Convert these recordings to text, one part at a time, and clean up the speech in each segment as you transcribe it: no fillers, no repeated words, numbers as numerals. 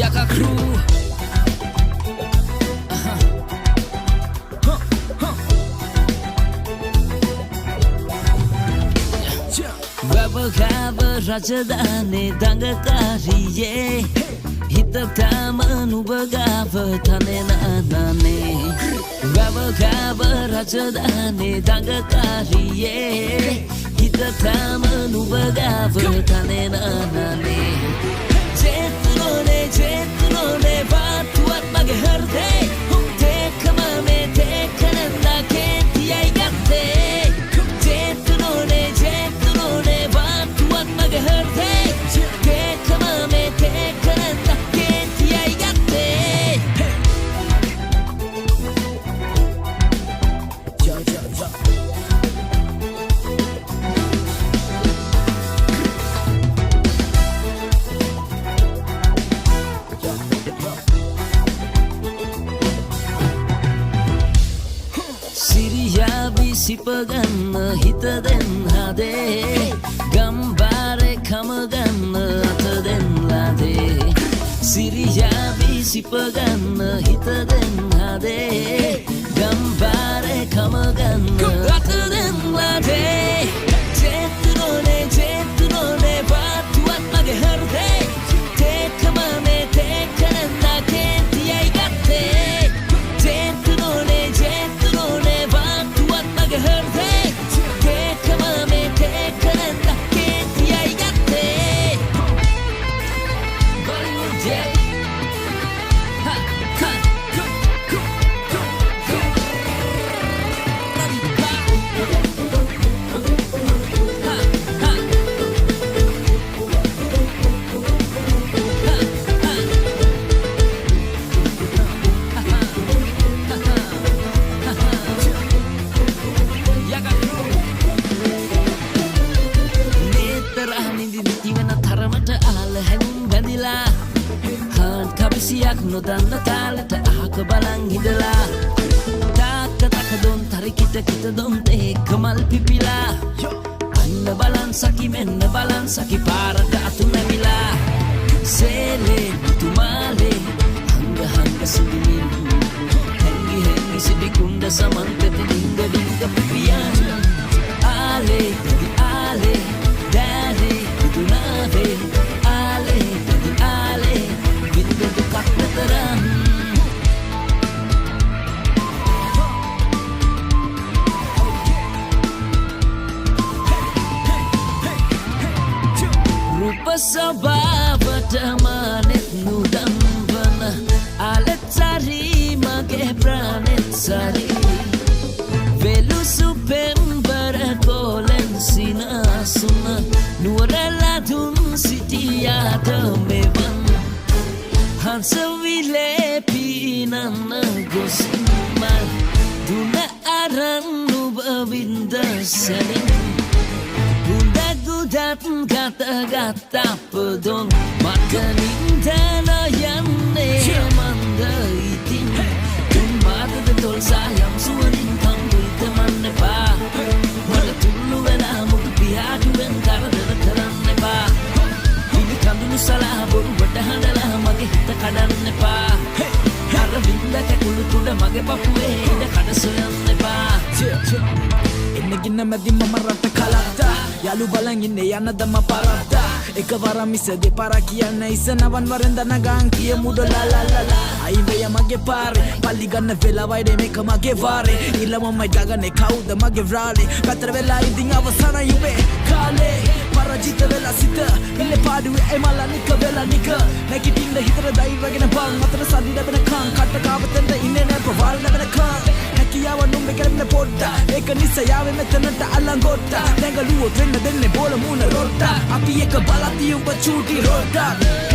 Yaka crew. Wabagaba rajadane dangakariye Hitatama nubagava tanena nane Wabagaba rajadane dangakariye Hitatama nubagava tanena nane Jetunone batuat mage herde Tekamame tekananda kenti ay gatte Jetunone batuat mage herde Tekamame tekananda kenti ay gatte Sipaganna hitaden hade Gambare kamaganna ataden lade Siriyabi sipaganna hitaden hade Gambare kamaganna ataden lade Jetunone batuat mage herde Tekamame tekananda kenti ay gatte Jetunone batuat mage herde Tekamame tekananda kenti ay gatte Bollywood Jet Ha ha Kabisiyak no danna talata ahaka balang hidala taka don tari kita don te kamal pipila anna balan saki menna balan saki para ka atuna mila sele tumale hanga sidimin hengi sidikunda samante dinga pipian ale dale dunave ale Kaknataran Rupa sababa damanet nudambana Alet sari mage pranet sari Velu supembara kolen sinasuna Nuarala dun sitiya damevan Hansa vile pinana gosmal Duna aranu bavinda saling Bunda gudat gata pedon Makaninda na yanne manda itin Tumada betul sayang suanin kambu temanne pa Wala tulu wala mugpihadu engkara dana pa Ini kandunu salah boru wadahandala mage hita kadanne pa Aravinda ke kulutuda mage papuwe ida kada soyanne pa Ginna madi mamarata kalata Yalu balang inne yanadama parata Ekavara misade para kiyanna isanavan varenda nagang kiya mudo la la la la Aiveya mage pare palli ganna vela vaide meka mage vare Ilama mai gagane kauda mage vrale Patra vela idin avasana ibe kale Parajita vela sita Ille paduwe emala nika vela nika Nekitinda hitara dairagena bang Matara sadida bena kang Katta kavatenda inne ne paval nebena kang Nekiyawa numbe keremne podda Eka nisa yawe metanata alangotta Nengaluwo trenna denne bola muna rotta Api eka balati umba chuti rotta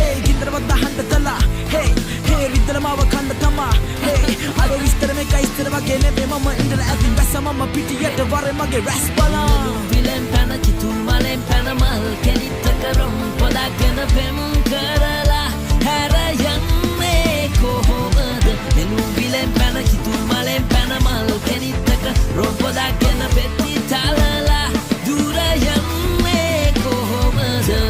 Hey gindra vadda handa tala Hey riddala mawa kanda tama Hey ado vistara meka istara wage nebe mama indala adin bessa mama pitiyata vare mage raspala Vilen pana kitul malen pana mal Kenita karom podagana pem karala Hara yanne kohomada Nenu vilen pana kitul malen pana mal Kenita karom podagana peti talala Dura yanne kohomada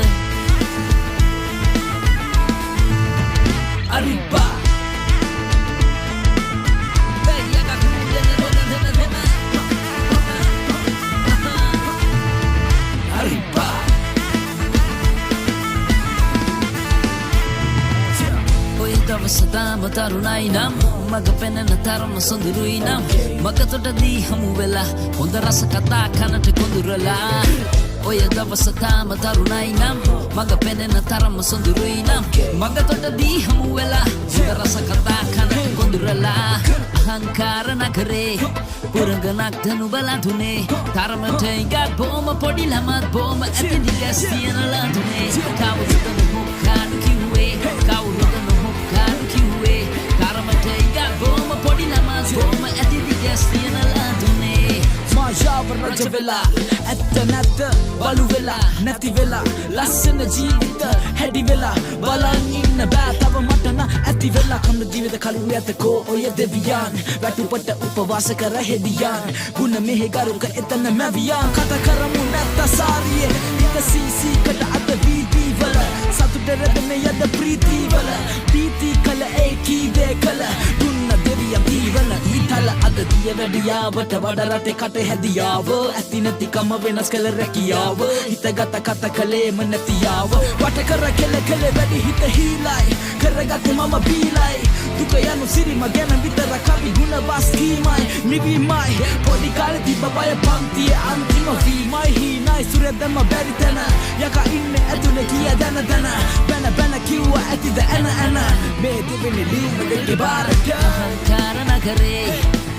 තරුණයි නම් මග පෙනෙන තරම සොඳුරුයි නම් මග තොටදී හමු වෙලා හොඳ රස කතා කනට කොඳුරලා ඔය දවස තාම තරුණයි නම් මග පෙනෙන තරම සොඳුරුයි නම් මග තොටදී හමු වෙලා හොඳ රස කතා කනට කොඳුරලා අහංකාර නගරේ පුරංගනක් දනු බලඳුනේ තරමට ඉගත් බොම පොඩි ළමත් බොම ඇති දිගස් තියන ලඳුනේ කවුරුද මොකාඩු කිව්වේ කවුරුද මොකාඩු කිව්වේ තරමට ඉගත් බොම පොඩි ළමත් බොම ඇති දිගස් තියන ලඳුනේ මායාව රජ වෙලා ඇත්ත නැත්ත බලු වෙලා නැති වෙලා ලස්සන ජීවිත හැඩි වෙලා බලන් ඉන්න බෑ තව මට නම් ඇති වෙලා කන්න ජීවිත කලුරු ඇතකෝ ඔය දෙවියන් වැටුපට උපවාස කර හෙදියන් ගුණ මෙහෙ ගරුක එතන මැවියන් කතා කරමු නැත්ත සාරියේ එක සීසීකට අත වීදී වල සතුට රැඳෙන යද ප්‍රීති වල පීති කල ඒකී දේ කල දුන්න දෙවියන් දීවල ඊතල අද දිය වැඩියාවට වඩා රටේ කට හැදියාව ඇති නැතිකම වෙනස් කළ රැකියාව හිතගත කත කලේම නැතියාව වට කර කෙල කෙල වැඩි හිත හීලයි කරගත්තේ මම බීලයි දුක යනු සිරිම ගැන විතර කවි ගුණ බස්කීමයි නිවීමයි පොඩි කාලේ බබය පන්තියේ අන්තිම වීමයි හීනයි සුරදම බැරි තැන යකා ඉන්නේ ඇතුලේ කිය දන දන බැන බැන කිව්වා ඇතිද ඇන ඇන මේ දෙවෙනි ලීන දෙකේ බාරට අහංකාර නගරේ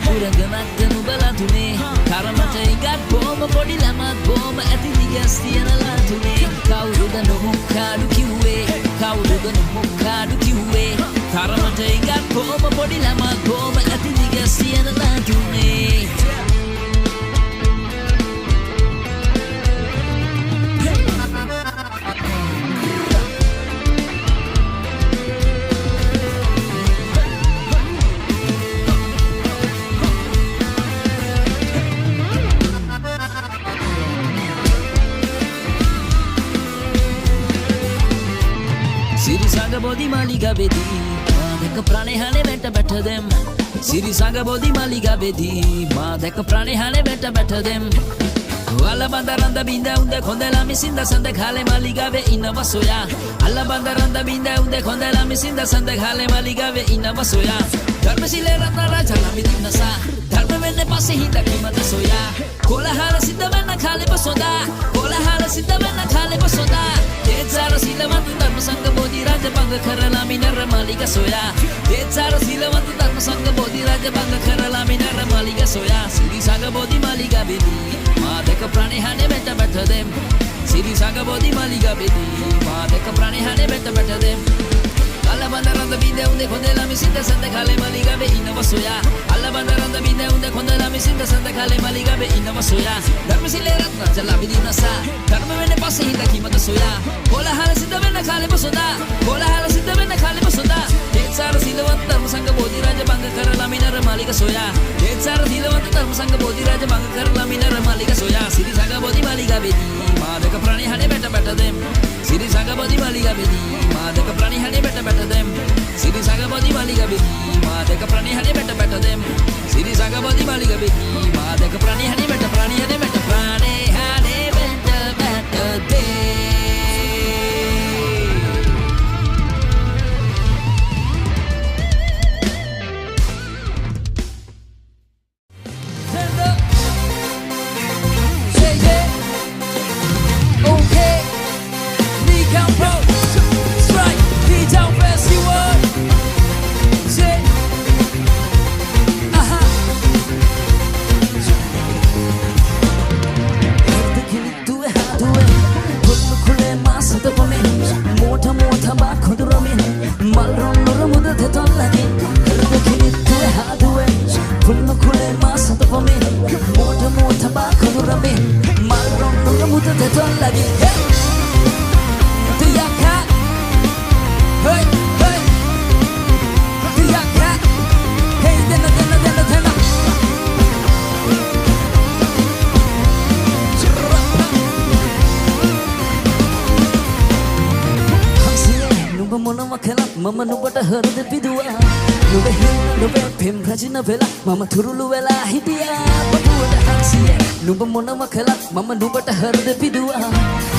පුරංගනක් දනු බලඳුනේ තරමට ඉගත් බොම පොඩි ළමත් බොම ඇති දිගස් තියන ලඳුනේ කවුරුද මොකාඩු කිව්වේ කවුරුද මොකාඩු කිව්වේ තරමට ඉගත් බොම පොඩි ළමත් බොම ඇති දිගස් තියන ලඳුනේ සිරිසඟ බෝධි මාලිගාවේදී මා දැක ප්‍රාණහානේ වැට බැටදෙම් සිරිසඟ බෝධි මාලිගාවේදී මා දැක ප්‍රාණහානේ වැට බැටදෙම් අල්ල බඳරන්ද බින්ද උන්ද කොඳලා මිසින්ද සඳ කාලේ මාලිගාවේ ඉන්නවා සොයා අල්ල බඳරන්ද බින්ද උන්ද කොඳලා මිසින්ද සඳ කාලේ මාලිගාවේ ඉන්නවා සොයා ධර්මශීලේ රත්න රාජා මිදිනසා ධර්ම වෙන්නේ පස්සේ හිඳ කිමත සොයා කොලහල සිද්ධ වෙන කාලේ පසොදා කොලහල සිද්ධ වෙන කාලේ පසොදා දේචාර සීලවන්ත ධර්ම සංඝ බෝධි රාජ බංග කරලා මිනර මාලිග සොයා දේචාර සීලවන්ත ධර්ම සංඝ බෝධි රාජ බංග කරලා මිනර මාලිග සොයා සිරිසඟ බෝධි මාලිගාවේදී මා දැක ප්‍රාණහානේ වැට බැටදෙම් සිරිසඟ බෝධි මාලිගාවේදී මා දැක ප්‍රාණහානේ වැට බැටදෙම් අල්ල බඳරන්ද බින්ද උන්ද කොඳලා මිසින්ද සඳ කාලේ මාලිගාවේ ඉන්නවා සොයා අල්ල බඳරන්ද බින්ද උන්ද කොඳලා මිසින්ද සඳ කාලේ මාලිගාවේ ඉන්නවා සොයා ධර්මශීලේ රත්න ජලා විදිනසා ධර්ම වෙන්නේ පස්සේ හිඳ කිමත සොයා කොලහල සිද්ධ වෙන කාලේ පසොදා කොලහල සිද්ධ වෙන කාලේ පසොදා දේචාර සීලවන්ත ධර්ම සංඝ බෝධි රාජ බංග කරලා මිනර මාලිග සොයා දේචාර සීලවන්ත ධර්ම සංඝ බෝධි රාජ බංග කරලා මිනර මාලිග සොයා සිරිසඟ බෝධි මාලිගාවේදී මා දැක ප්‍රාණහානේ වැට බැටදෙම් සිරිසඟ බෝධි මාලිගාවේදී මා දැක ප්‍රාණහානේ වැට බැටදෙම් සිරිසඟ බෝධි මාලිගාවේදී මා දැක ප්‍රාණහානේ වැට බැටදෙම් සිරිසඟ බෝධි මාලිගාවේදී මා දැක ප්‍රාණහානේ වැට ප්‍රාණහානේ වැට ප්‍රාණහානේ වැට බැටදෙම් මම නුඹට හෘද පිදුවා නුඹ හින්න නුඹේ පෙම් රජින වෙලා මම තුරුළු වෙලා හිටියා පටුවට හක්සියේ නුඹ මොනව කළත් මම නුඹට හෘද පිදුවා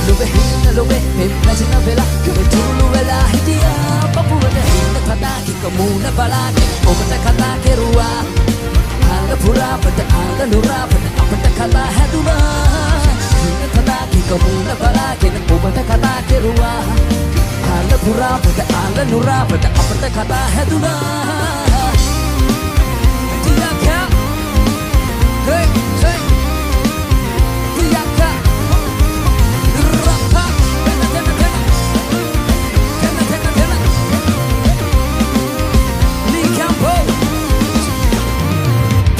Lube hinna lube Mimazina vela Kube tulu vela hidia Papu vada hinna kata Kika muna balake Obata kata kerua Ala pura pada ala nura Pada apata kata haduna Hinna kata Kika muna balake Obata kata kerua Ala pura pada ala nura Pada apata kata haduna Tiaka Hey, hey Tiaka Rapa Tena, tena, tena Tena, tena, tena Ni campo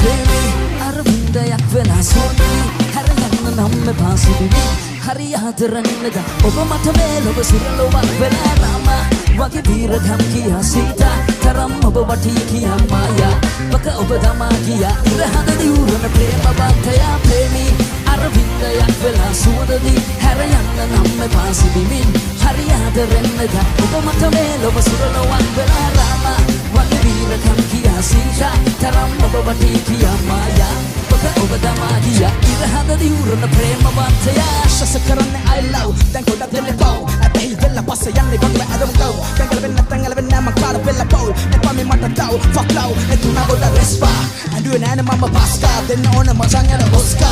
Temi Aravinda yak vela soni Harayanna namme paasi bimi Hariyadarannada Oba matamelo basiralo wak vela rama Wagi vira dham kiya sita Taram oba wati kiya maya Baka oba dama kiya Irahada diurana prema bantaya premi Aravinda yak vela suwadadi Harayanna namme paasi bimin Hariyadarannada Oba matamelo basiralo wak vela rama Wagi vira dham kiya sita Taram oba wati kiya maya Baka oba dama kiya Irahada diurana prema bantaya Sasakaran I love Dan ko da tele pau Atay vela pasa yan ni bangla adam go Dan galben na tangal na magkala vela pau E pa mi mata tau fuck low E tu na go da respa Andu na na mama pasta Den na ona masanya na boska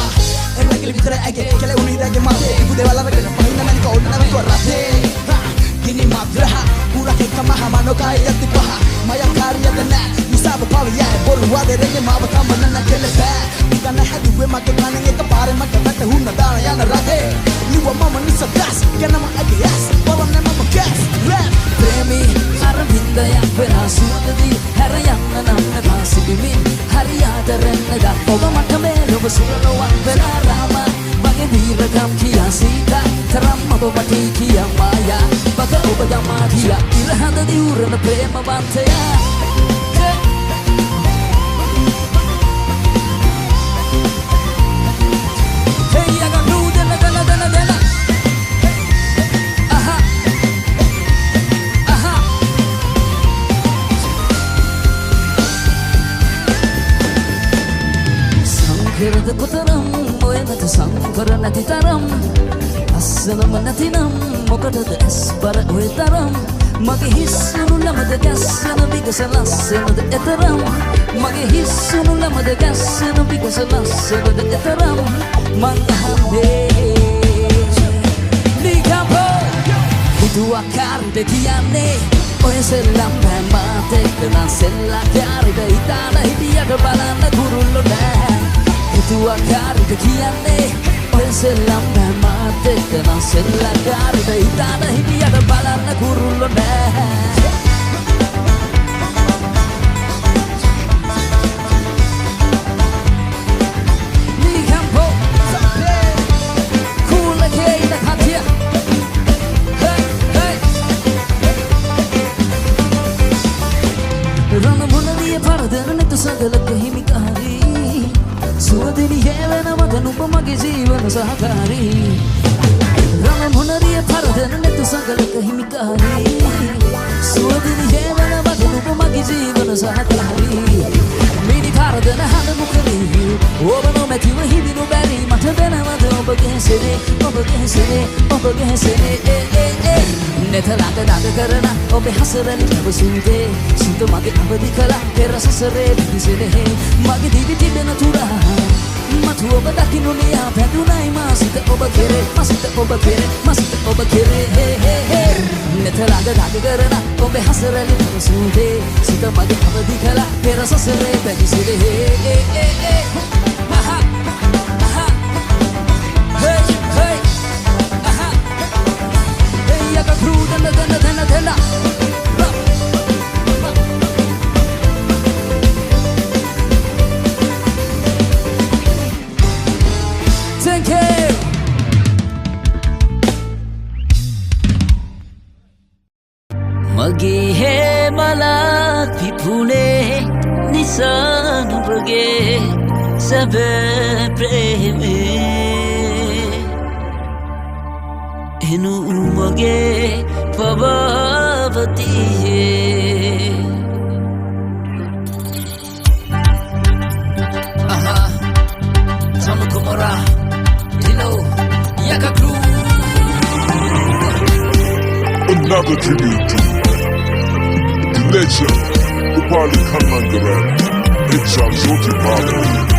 E na gili bitre age Kele unida ge mate Ibu de wala vela Mahina na ko na ko rate Gini madraha Pura ke kamaha mano kaya tipaha Mayang karya dana Misabo pawi ya Boru wade renye maba kamana na kele ba Ikana hadu we make kanang eka pare Magkakata huna dara yana rate Liwa mama ni sa das Kana ma age yes Baba na mama gas Rap Premi Aravinda yak vela suwadadi Harayanna namme paasi bimin Hariyadarannada Oba matamelo basiralo wak vela rama Bagi vira dham kiya sita Taram oba wati kiya maya Baka oba dama kiya Irahada diurana prema bantaya Hey, I got blue, dena, dena, dena, dena Aha Aha Sangkirada kutaram Moenata sangkara nati taram Assanama nati nam Mokadada espara oe taram Mage hissunu lamada gassana Bigasa lassana da etaram Mage hissunu lamada gassana Bigasa lassana da etaram Mangahambe Ni campo Itu akari de kiane Oe selam pemate Kena sella kari de itana Hidia kebalana kurullo na Itu akari de kiane Oe selam pemate Kena sella kari de itana Hidia kebalana kurullo na Himikari Suwadini yelena maganupa magi jeevana sahakari Rama munariya paradana netu sagalaka himikari Suwadini yelena maganupa magi jeevana sahakari Mini paradana hana mukari Oba no metiwa hidi no bari Mata bena mata oba gehsene Oba gehsene Oba gehsene Netalaga daga karana Obe hasarani kaba sunde Sinto mage abadi kala Kera sasare bidisene Mage divi tibe natura Matu oba daki nunia Pendunai masita oba kere Masita oba kere Masita oba kere Netalaga daga karana Obe hasarani kaba sunde Sinto mage abadi kala Kera sasare bidisene Aha Aha Hey Hey Aha Hey Yaga crew dana dana dana dana Thank you Magi he malak pipune nisan bage sabe preme Enu mage pavavati Aha Samukumara Dino Yaka crew tribute to the legend, the Pali Kanmangaran, Echam Jyoti Babu.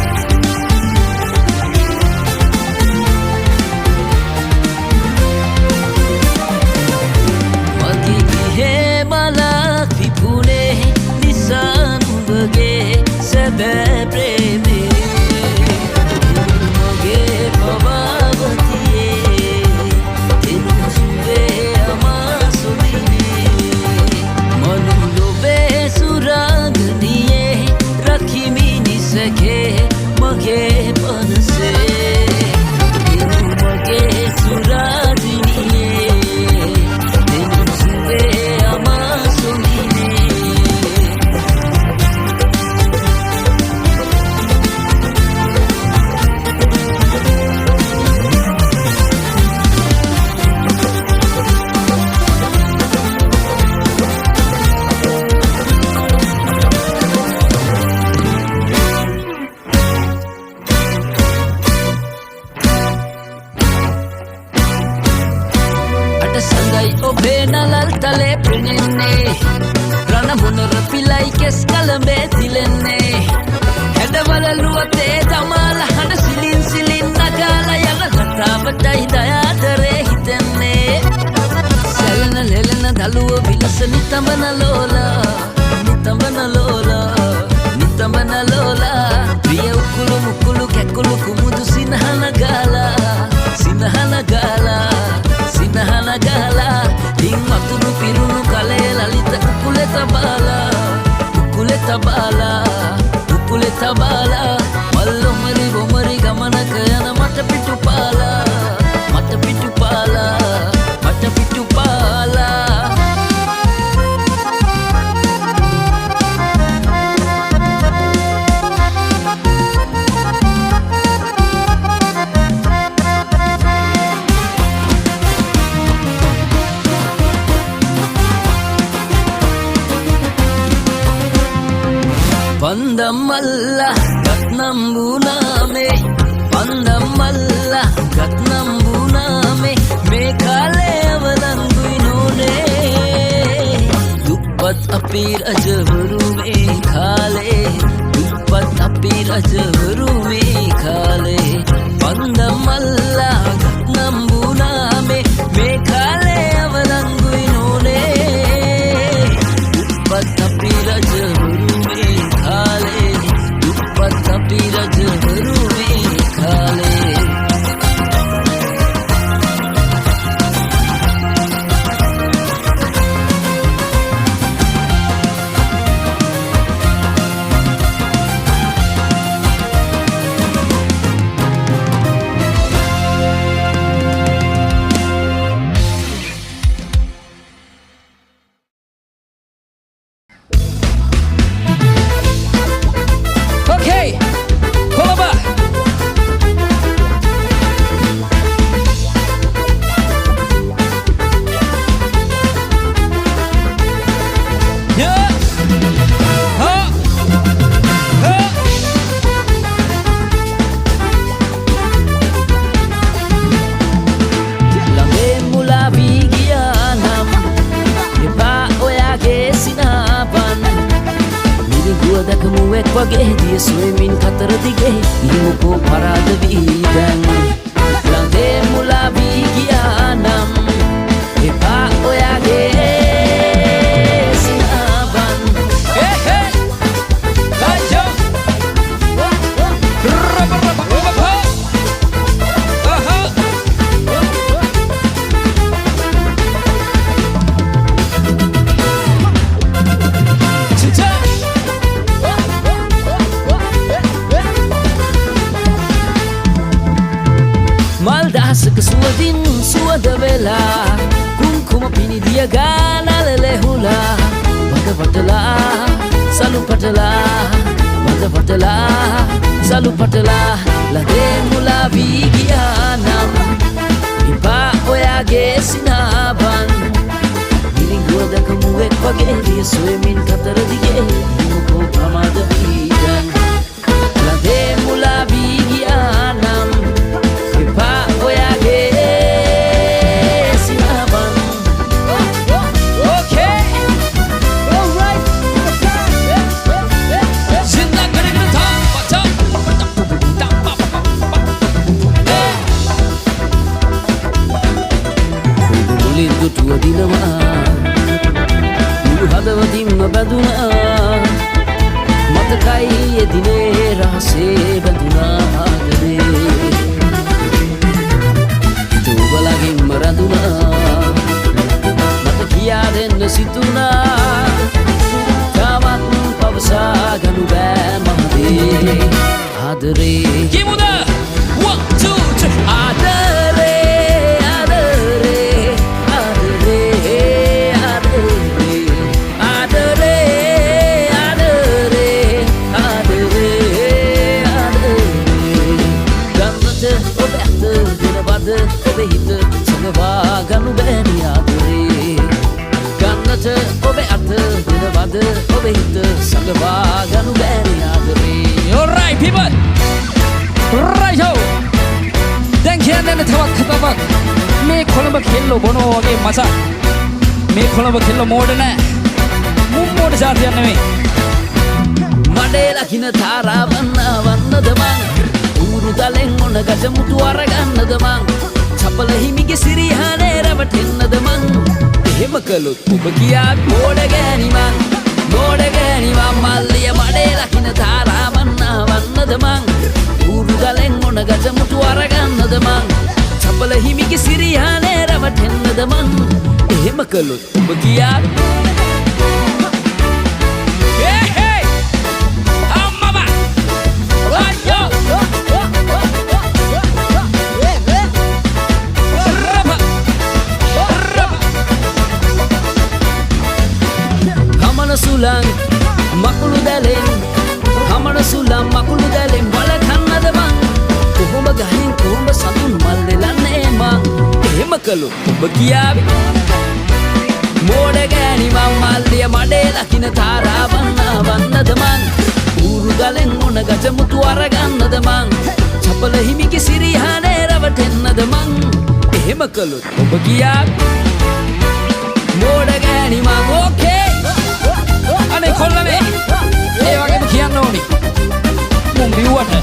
Pandamalla Gatnambuname Pandamalla Gatnambuname Mekale avalanguinone Duppat apir ajavaru mekhale Duppat apir ajavaru mekhale Pandamalla Gatnambuname Mekale avalanguinone Duppat apir ajavaru Wage dia swimming katar dige imu ko parada vidan lande mula bigianam epa oyage sinaban hey hey kajo Kesuadin suada vela Kumkuma pini dia gana lele hula Baga patala Salu patala Baga patala Salu patala Lade mula vigianam Ipa oyage sinaban Miling gua da kamu ek page Dia swimming katar dige Imuko pamada vidan Lade mula vigianam Ipa oyage sinaban අහසේ බඳුනා ආදරේ තුබලගින්ම රඳුනා මට කියා දෙන්න සිතුනා තාමත් පවසා ගනු බෑ මහදේ ආදරේ කිමුද 1 2 3 ආදරේ ඔබේ හිත සඟවා ගනු බෑනි ආදරේ ගන්නට ඔබේ අත දෙනවද ඔබේ හිත සඟවා ගනු බෑනි ආදරේ alright people right ho දැන් කියන්නේ තවත් කතාවක් මේ කොළඹ කෙල්ලෝ බොනෝ වගේ මසක් මේ කොළඹ කෙල්ලෝ මෝඩ නෑ මුම් මෝඩ જાතියක් නෙමෙයි මඩේ ලකින තාරාවන්න වන්නද මං උරුදලෙන් ඔන ගජමුතු අරගන්නද මං චපල හිමිගේ සිරිහානේ රැවටෙන්නද මං එහෙම කළොත් ඔබ කියා මෝඩ ගෑණි මං මල්ලිය මඩේ ලකින තාරාවන්න වන්නද මං උරුදලෙන් ඔන ගජමුතු අරගන්නද මං චපල හිමිගේ සිරිහානේ රැවටෙන්නද මං එහෙම කළොත් ඔබ කියා sulang makulu dalen hamana sulang makulu dalen wala khannada man kohomba gahin kohomba satun mallelanne man ehema kalu oba kiyawe moda gani man malliya made lakina thara wanna wannada man uru dalen ona gajamutu aragannada man chapala himige sirihane ravatennada man ehema kalu oba kiyawe moda gani man okay අනේ කොල්ලනේ ඒ වගේම කියන්න ඕනි මුන් බිව්වට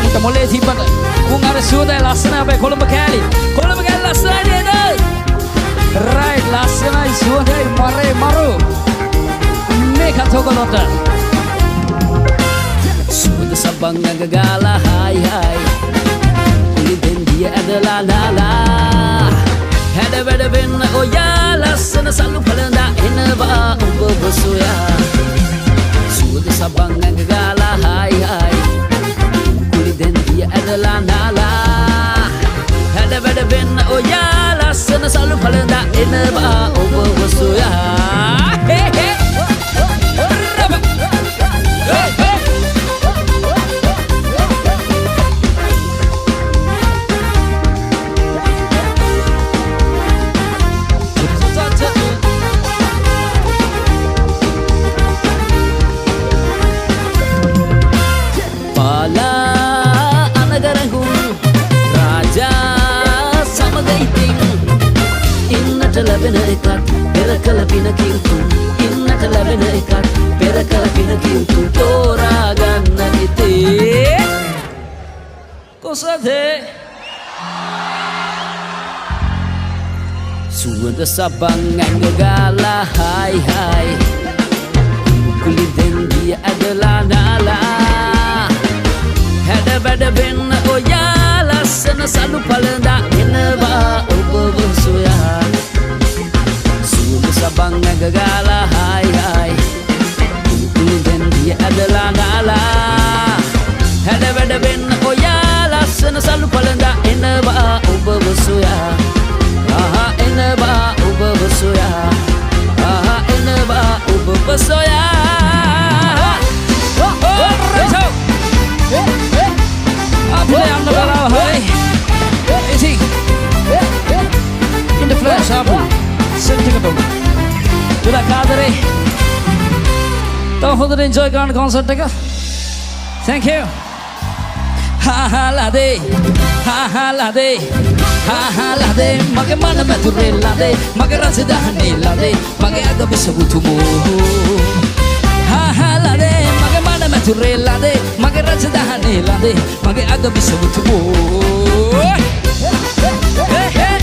උන්ට මොලේ තිබ්බට මුන් අර සුවදයි ලස්සන අපේ කොළඹ කෑලි ලස්සනයි නේද රයිට් ලස්සනයි සුවදයි මරේ මරු මේකත් ඔයගොල්ලන්ට සුවද සබන් නැග ගාලා හායි හායි කුලි දෙන්දිය ඇදලා ලාලා හැඩ වැඩ වෙන්න ඔයා ලස්සන සලු පළඳා එනවා ඔබ සොයා සුවද සබන් ඇඟ ගාලා හායි හායි කුලි දෙන්දිය ඇදලා නාලා හැඩ වැඩ වෙන්න ඔයා ලස්සන සලු පළඳා එනවා ඔබ සොයා හේ හේ ලැබෙන එකත් පෙර කල පිනකින් තුන් ඉන්නට ලැබෙන එකත් පෙර කල පිනකින් තුන් තෝරා ගන්න හිතේ කොසද සුවඳ සබන් ඇඟ ගාලා හායි හායි කුලි දෙන්දිය ඇදලා නාලා හැඩ වැඩ වෙන්න ඔයා ලස්සන සලු පළඳා එනවා ඔබව සොයා sabang nagagala hai hai uli dendi adala nala hada bada ben oya lasana salu palanda enaba oba bosoya aha enaba oba bosoya aha enaba oba bosoya apne amna bala hai isi in the flash apu sentiment dong Sudah kader Tahu sudah enjoy kan konsert එක Thank you Ha ha lade Ha ha lade Ha ha lade Mage mana bature lade Mage rasa dahane lade Mage aga bisabutumu Ha ha lade Mage mana bature lade Mage rasa dahane lade Mage aga bisabutumu Hey hey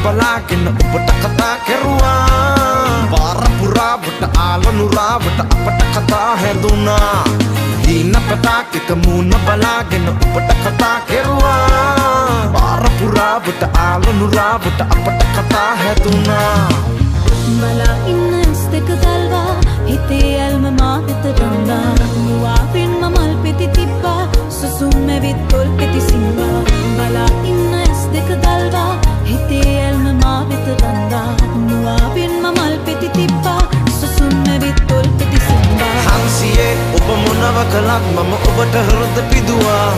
බලාගෙන ඔබට කතා කෙරුවා පාර පුරාවට ආලනුරාවට අපට කතා හැදුනා හින පතාක් එක මුණ බලාගෙන ඔබට කතා කෙරුවා පාර පුරාවට ආලනුරාවට අපට කතා හැදුනා බලා ඉන්න ස්තක දල්වා හිතේ ඇල්ම මා වෙත රඳා මුවාපින් මල් පෙති තිබ්බා සුසුම් මැවිත් තොල් පෙති සිංවා බලා ඉන්න ස්තක දල්වා හිතේ ඇල්ම මා වෙත රඳා මුවාපින් මල් පෙති තිබ්බා සුසුම් මැවිත් තොල් පෙති සිංවා හංසියේ ඔබ මොනව කළත් මම ඔබට හෘද පිදුවා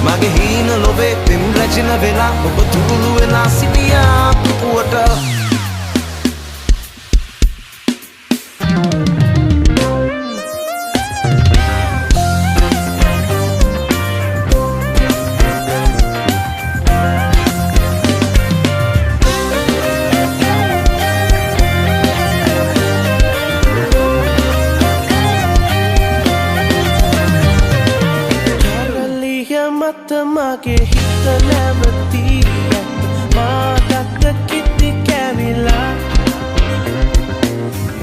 මගේ හීන ලොවේ පෙම් රැජින වෙලා ඔබ තුරුළු වෙලා සිටියා පුපුවට මගේ හිත නැවතී ඇත මාටත් කිති කැවිලා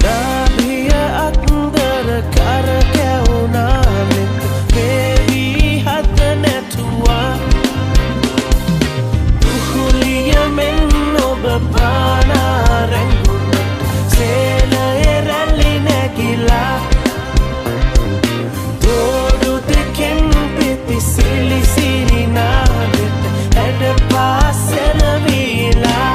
නාභිය අත්දර කර කැවුනා මෙත වේවී හත නැතුවා උහුලිය මෙන් ඔබ පානා රැඟුණට සේලයේ රැලි නැගිලා දෝඩු දෙකෙන් පිපි සිලි සිලි නාවෙත ඇඩ පාසෙන වීලා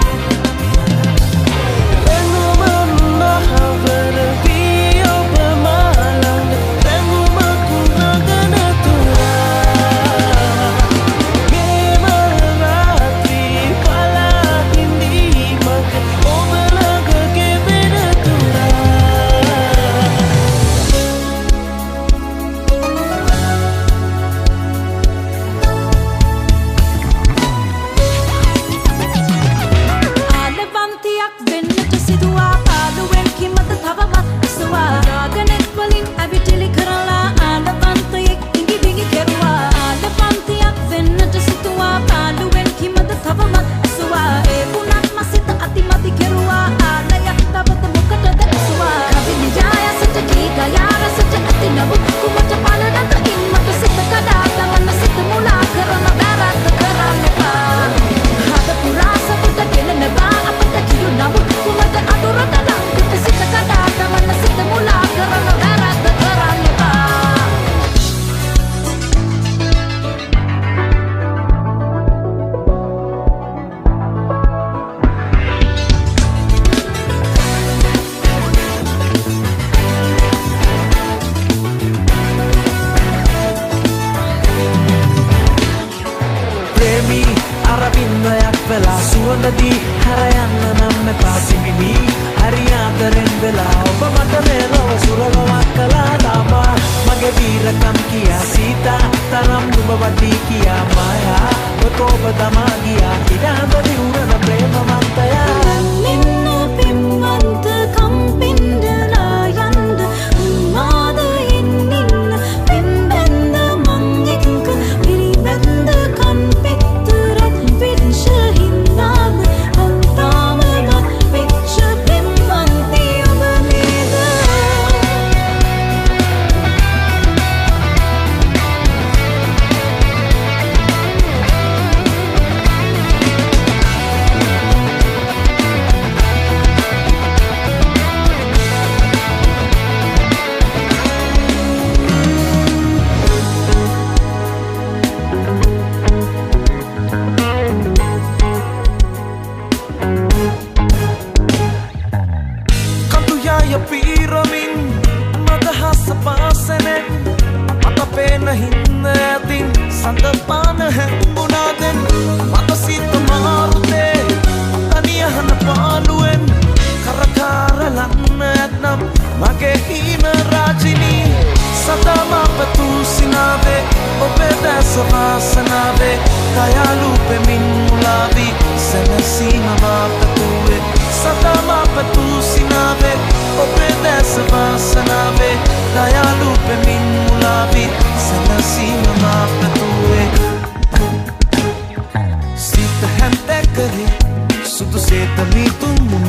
රැඟුමන් මහවර වී ඔබ මාළඟ රැඟුමක් නගන තුරා ගේමල් රාත්‍රී පලා හිඳීමක ඔබ ළඟ ගෙවෙන තුරා ආලවන්තියක් වෙන්නට සිදුවා ආලුවෙන් කිමත තවමත් ඉසුවා රාගනෙත් වලින් ඇවිටිලි කරලා ආලවන්තයෙක් ඉඟි බිඟි කෙරුවා ආලවන්තියක් වෙන්නට සිදුවා ආලුවෙන් කිමත තවමත් ඉසුවා ඒ වුණත් මසිත අතිමදි කෙරුවා ආලයක් තවත මොකටද ඉසුවා කවි නිජායසට කීගයාරසට ඇති නමුත් කුමට පලනත ඉන්නට සිත කඩා තමන්න සිත මුලා කරන වැරද්ද කරන්න එපා හද පුරා සතුට ගෙනෙනවා අපට කියු නමුත් කුමට අඳුරට ලංකිත සිත කඩා තමන්න සිත මුලා කරන වැරද්ද කරන්න එපා ප්‍රේමී අරබින්දයක් වෙලා සුවඳදී හැරයන්න නම් එපා සිමිනි හරියාතරෙන් වෙලා ඔබ මට මේ ලොව සුරවමක් කළා ලාමා මගේ වීරකම් කියා සීතා තරම් නුඹ වටී කියා මායා ඔත ඔබ තමා ගියා ඉඩහඳ දිවුරන ප්‍රේමවන්තයා ඉන්න පින්වන්ත කම්පින්දලා යන්ද උන්මාද ඉන්න පින්බැන්ද මං එක්ක පිරිබැන්ද කන් පෙත්තරත් පිච්ච හින්දාම අන්තාමමත් පිච්ච පින්වන්ති ඔබ නේද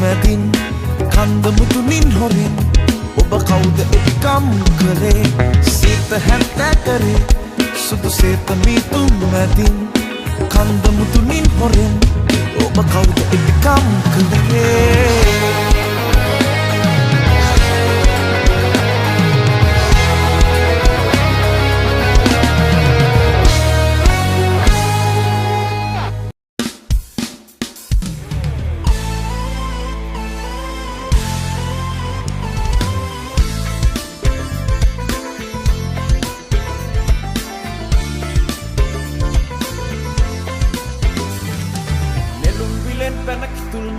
මැදින් කන්ද මුතුනින් හොරෙන් ඔබ කවුද එපිකම් කළේ සීත හැත්තෑ කරේ සුදු සේත මීතුම් මැදින් කන්ද මුතුනින් හොරෙන් ඔබ කවුද එපිකම් කළේ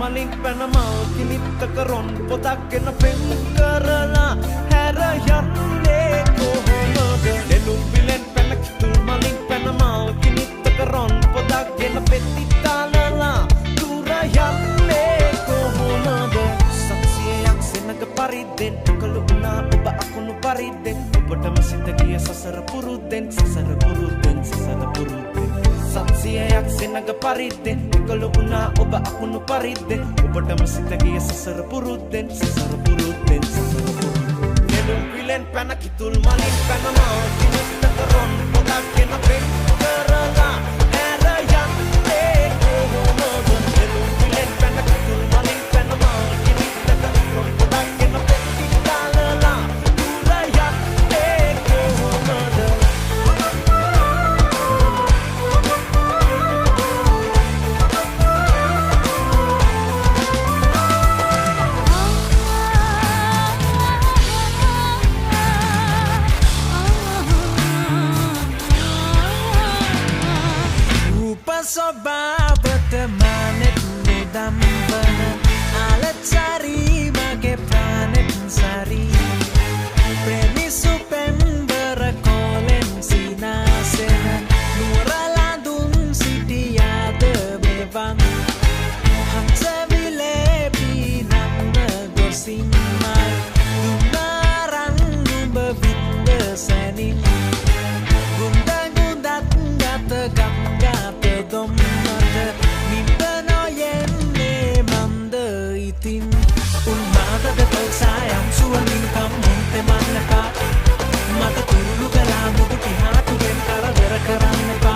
මලින් පැනමල් කිලිත්තක රොන් පොතක් ගෙන පෙන් කරලා හැර යන්නේ කොහොමද නෙළුම් විලෙන් පැන කිතුල් මලින් පැනමල් කිලිත්තක රොන් පොතක් ගෙන පෙති තාලලා දුර යන්නේ කොහොමද සක්සියක් සෙනග පරිද්දෙන් කළුණා ඔබ අකුණු පරිද්දෙන් ඔබටම සිත ගිය සසර පුරුද්දෙන් සසර පුරුද්දෙන් සසර පුරුද්දෙන් සත්සියයක් සෙනග පරිද්දෙන් කළුණා ඔබ අකුණු පරිද්දෙන් ඔබටම සිත ගිය සසර පුරුද්දෙන් සසර පුරුද්දෙන් සසර පුරුද්දෙන් නෙළුම් විලෙන් පැන කිතුල් මලින් පැනමල් කිලිත්තක රොන් පොතක් ගෙන පෙන් කරලා හැර යන්නේ කොහොමද නෙළුම් විලෙන් පැන කිතුල් මලින් පැනමල් කිලිත්තක රොන් පොතක් ගෙන පෙන් තාලලා දුර යන්නේ කොහොමද Sobat manet nedambana alat sari mage planet sari premi supember kolen sinasena nuralandun sidia de bevan hamsa vile pinamna gosimai dunaran number vitte sanin gunda gundat gata gamga domnada nimbana yenne manda itin ulmada de sayam suanin kam monte manaka mata turulu kala mudu pihatu den kara dera karanne ba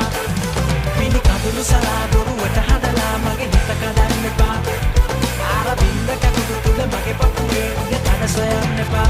pini kadulu sala doru wata hadala mage hita kadanne ba ara binda kakudu tula mage papuge ge tada sayanne ba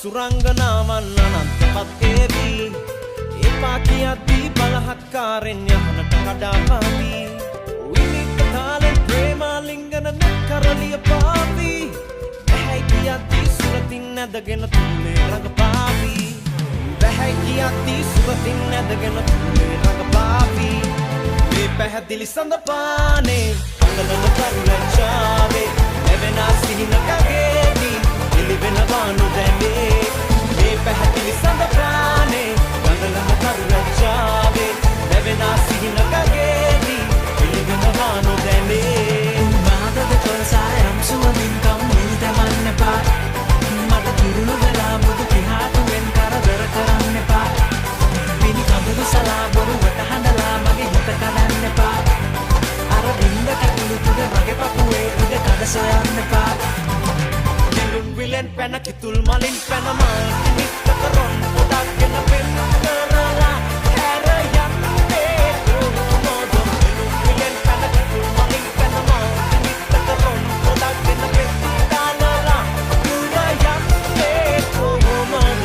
සුරංගනාවන් අනන්තපත් ඒවී එපා කියද්දී බලහත්කාරෙන් යහනට කඩාපාවී විනිත් තාලෙන් ප්‍රේමාලිංගන කරලිය පාවී බැහැයි කියද්දී සුරතින් නැදගෙන තුලේ රඟපාවී බැහැයි කියද්දී සුරතින් නැදගෙන තුලේ රඟපාවී මේ පැහැදිලි සඳපානේ අඟලන කරුණාචාවේ එවෙනා සිහිනකගේදී එළිවෙනවානු දැනේ මේ පැහැදිලි සඳපානේ අඟලන කරුණාචාවේ එවෙනා සිහිනකගේදී එළිවෙනවානු දැනේ මාදද තොල්සායම් සුවඳින් කම් නිල්දමන්න එපා මට කිරුළු වෙලා මුදු පිහාටුවෙන් කරදර කරන්න එපා පැන කිතුල් මලින් පැන මල් කිනිත් කරොන් පොඩක් ගෙන පෙම් කරලා හැර යන්නේ කොහොමද මෙලුම් විලෙන් පැන කිතුල් මලින් පැන මල් කිනිත් කරොන් පොඩක් ගෙන පෙම් කරලා දුර යන්නේ කොහොමද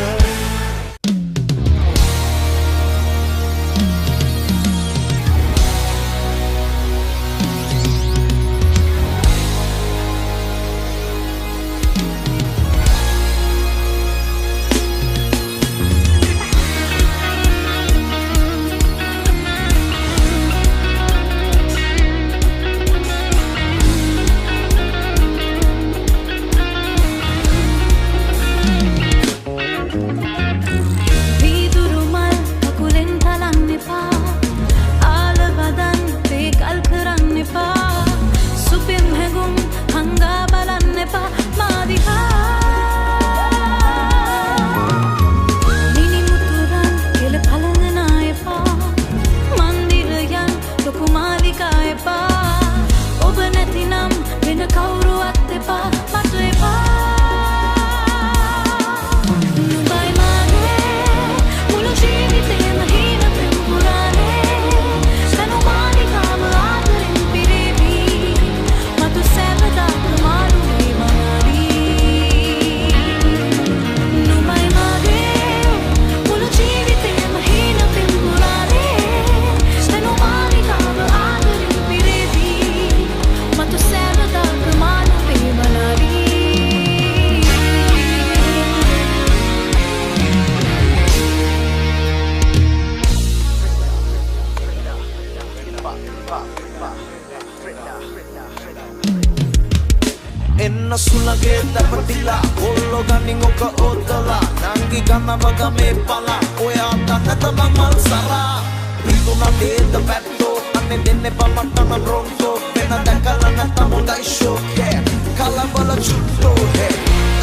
Sulage tapatila Olo ganing oka odala Nangi gana baga me pala Oya tana tama malsara Rito na deda petto Ane dene pa matana bronco Pena dakala na tamo dai shoke Kala bala chutto he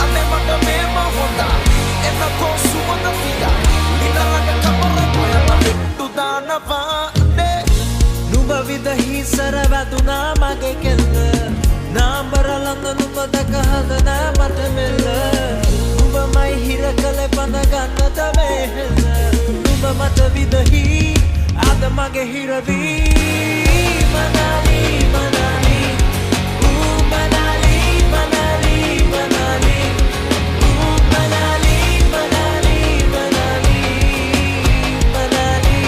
Ane maga me mahonda Ena kosu wana fida Nina raga kapara Oya na littu dana vaane Nuba vidahi saravaduna mage kella Nambaralanga nuba dakahadana matamella Nuba mai hirakale panaganna tamehella Nuba mata vidahi adamage hiravi Manali, Manali Manali, Manali, Manali Manali, Manali, Manali Manali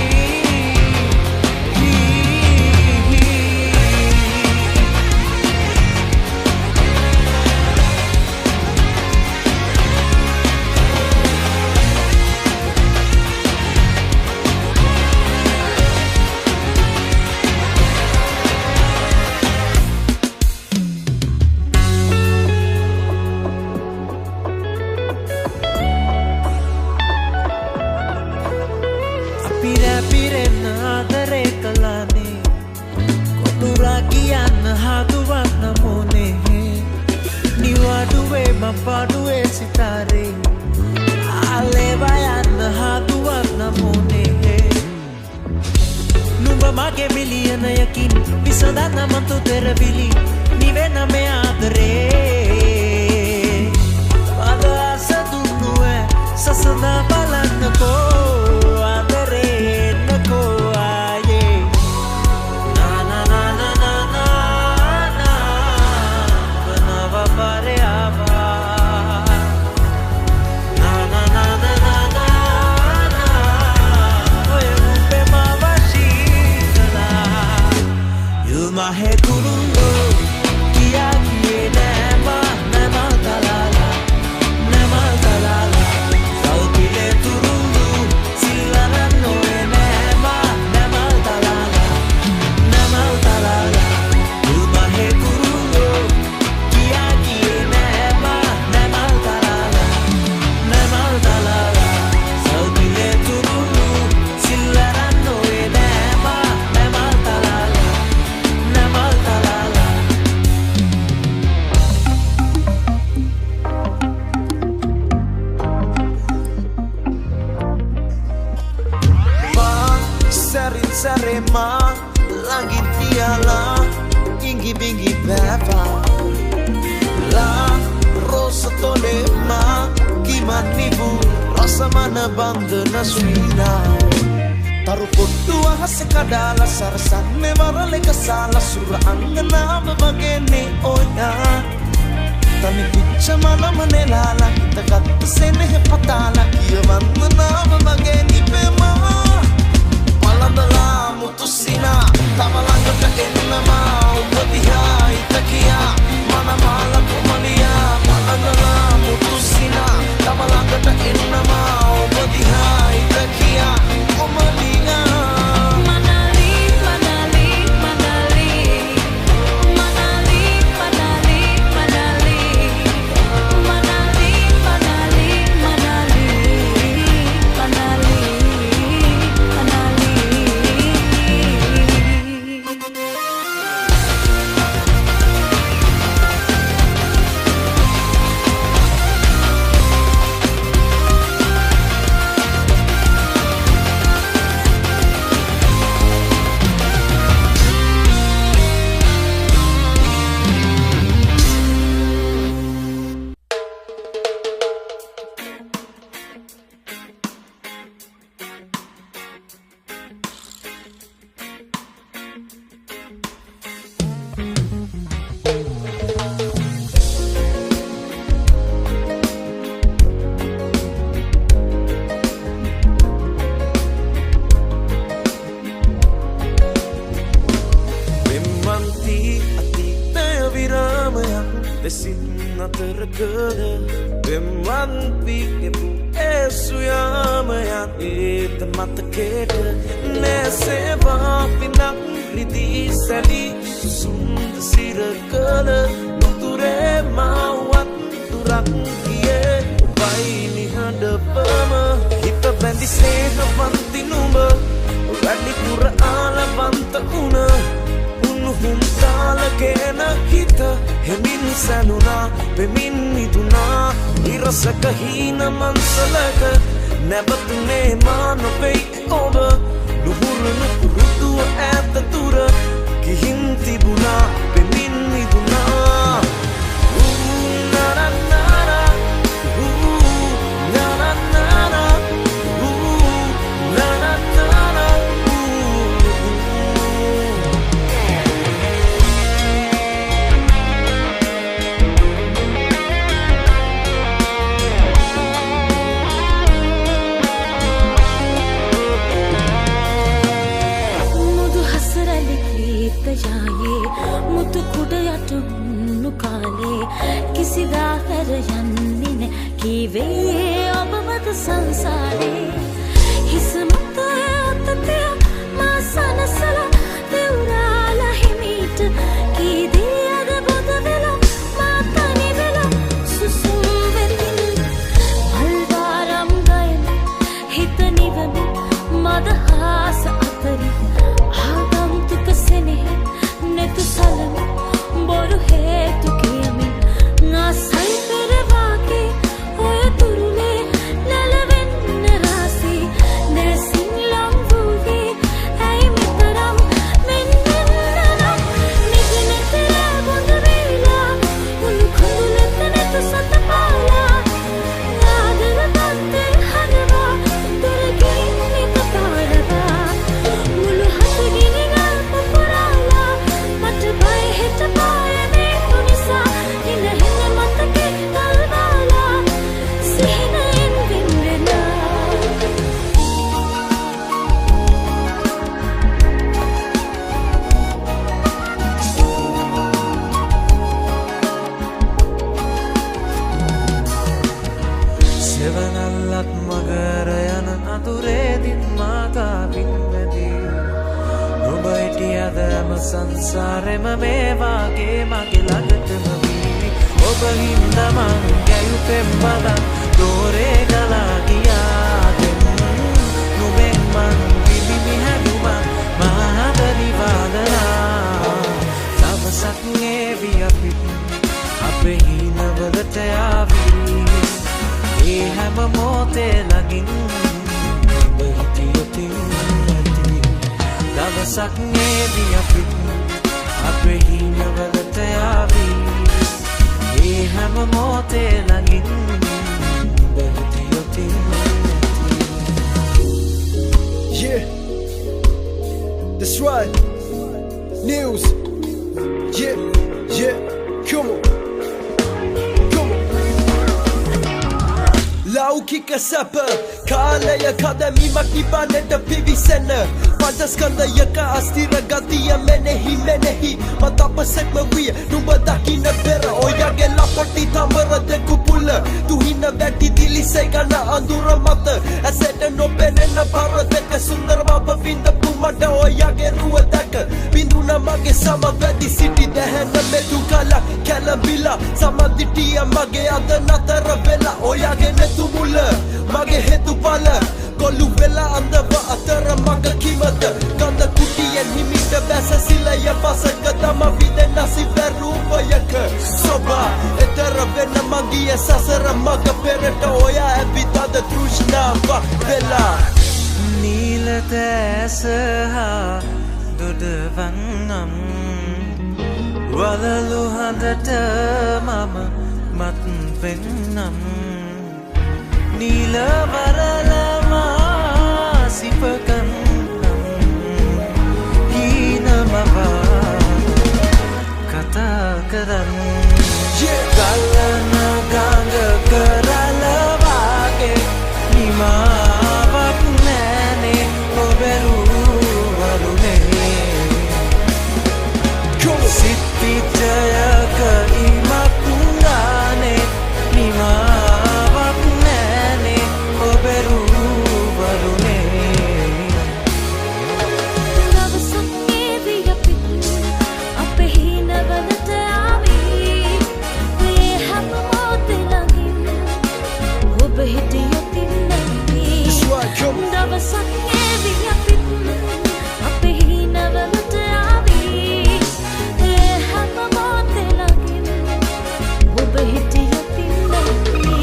Padue sitare Alevayan hatuwag na mune Nuba mage miliyan na yakin Bisada naman to terabili Nive na me adre Pada sa dunue Sasana balan na ko Adre na ko aye Na na na na na na na Banava pare ava Mahe kurungo kiya kiye nema nema talala sautile turungu silarano nema nema talala mahe kurungo kiya kiye nema nema talala sautile turungu silarano nema nema talala බන්ධන ස්වීනා තරු පොට්ටු අහස කඩාලා සරසන්නේ වරලක සාලා සුර අංගනාම වගේනේ ඔයා තනි පිච්ච මනම නෙලාලා හිතගත්ත සෙනෙහ පතාලා කියවන්න නාම වගේ නිපෙමා පලඳලා මුතුසිනා තම ළඟට එන්නමා ඔබ දිහා හිතකියා මනමාල කුමලියා පලඳලා මුතුසිනා තම ළඟට එන්නමා ඔබ දිහා හිතකියා කුමලියා හැම මොහොතේ ළඟින් බැඳී යොතින් Muse. Yeah, yeah, come on. Come on. Laukik sapa Kalaya kadami makiba neta pivisena Pancaskanda yaka astira gatiya menehi Matapa sekma wiya nuba dakina bera Oyage lapati tamara de kupula Tuhina veti dili segana andura mata Aseta no penena paradeka sundar baba vinda pumada Oyage ruwa daka Binduna mage sama veti city dehena medukala Kalabila sama ditiya mage adanatara vela Oyage netu mula mage hetu pala Kolu vela andava atara maga kimata Kanda kutiyan himita basa sila ya basa Kadama vide nasi veruva yaka Soba etara vena magia sasara maga pereta Oya evitada trushna va vela Nila tesaha dudavangam Walalu handata mama matn venam Nila varalama sipakanam Hina mava kata kadan Kalana ganga karala vage Nima vaknane oberu varune Sitti jaya ka imakungane Nima vaknane oberu varune දවසක් ඒවිය පිට අපේ හිනවලට ආවි මේ හැම මොහොතේ ළඟින් ඔබ හිටියොත් ඉන්නවි දවසක් ඒවිය පිට අපේ හිනවලට ආවි මේ හැම මොහොතේ ළඟින් ඔබ හිටියොත් ඉන්නවි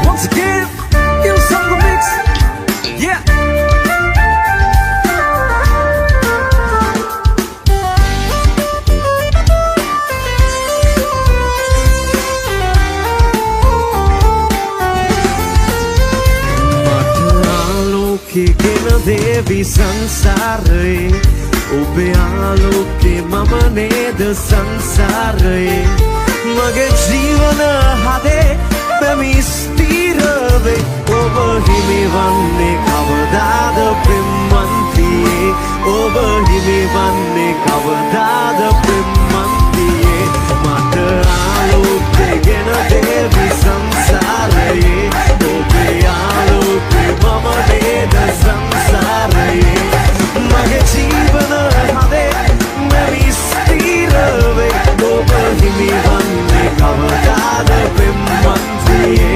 Once again, Il Sango Mix. Yeah. Mataloke gena devi sansare Obe aloke mama neda sansare Mage jeevana hade Mami stirave Oba himi vanne kavadada pimmantiye Oba himi vanne kavadada pimmantiye Mata aloke gena devi sansare Obe aloke mama neda sansare Mage jeevana hade Mami stirave Oba himi vanne kavadada pimmantiye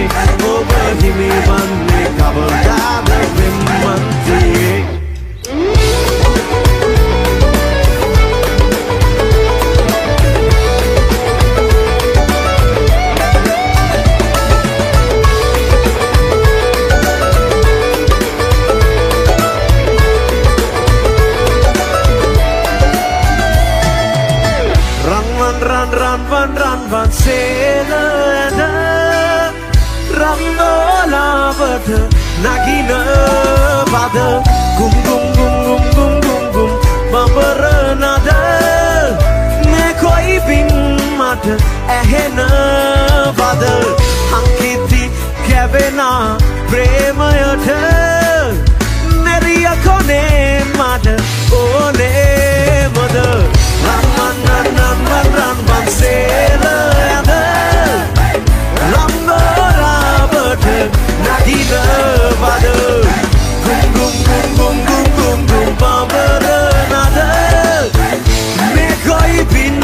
Oba himi vanne kavadada pimmantiye Run, sailor, Rangola, but Nagina, Bada, Gum, Gum, Gum, Gum, Gum, Gum, Gum, Bambaranada, Nekoi Bing, Mata, Ehena, Bada, Hankiti, Kavena, Premayata, Neria Kone, Mata, One, Mother, Run, sailor, Nagina Bada Gum Gum Gum Gum Gum Gum Gum Bambaranada Nekoi Bin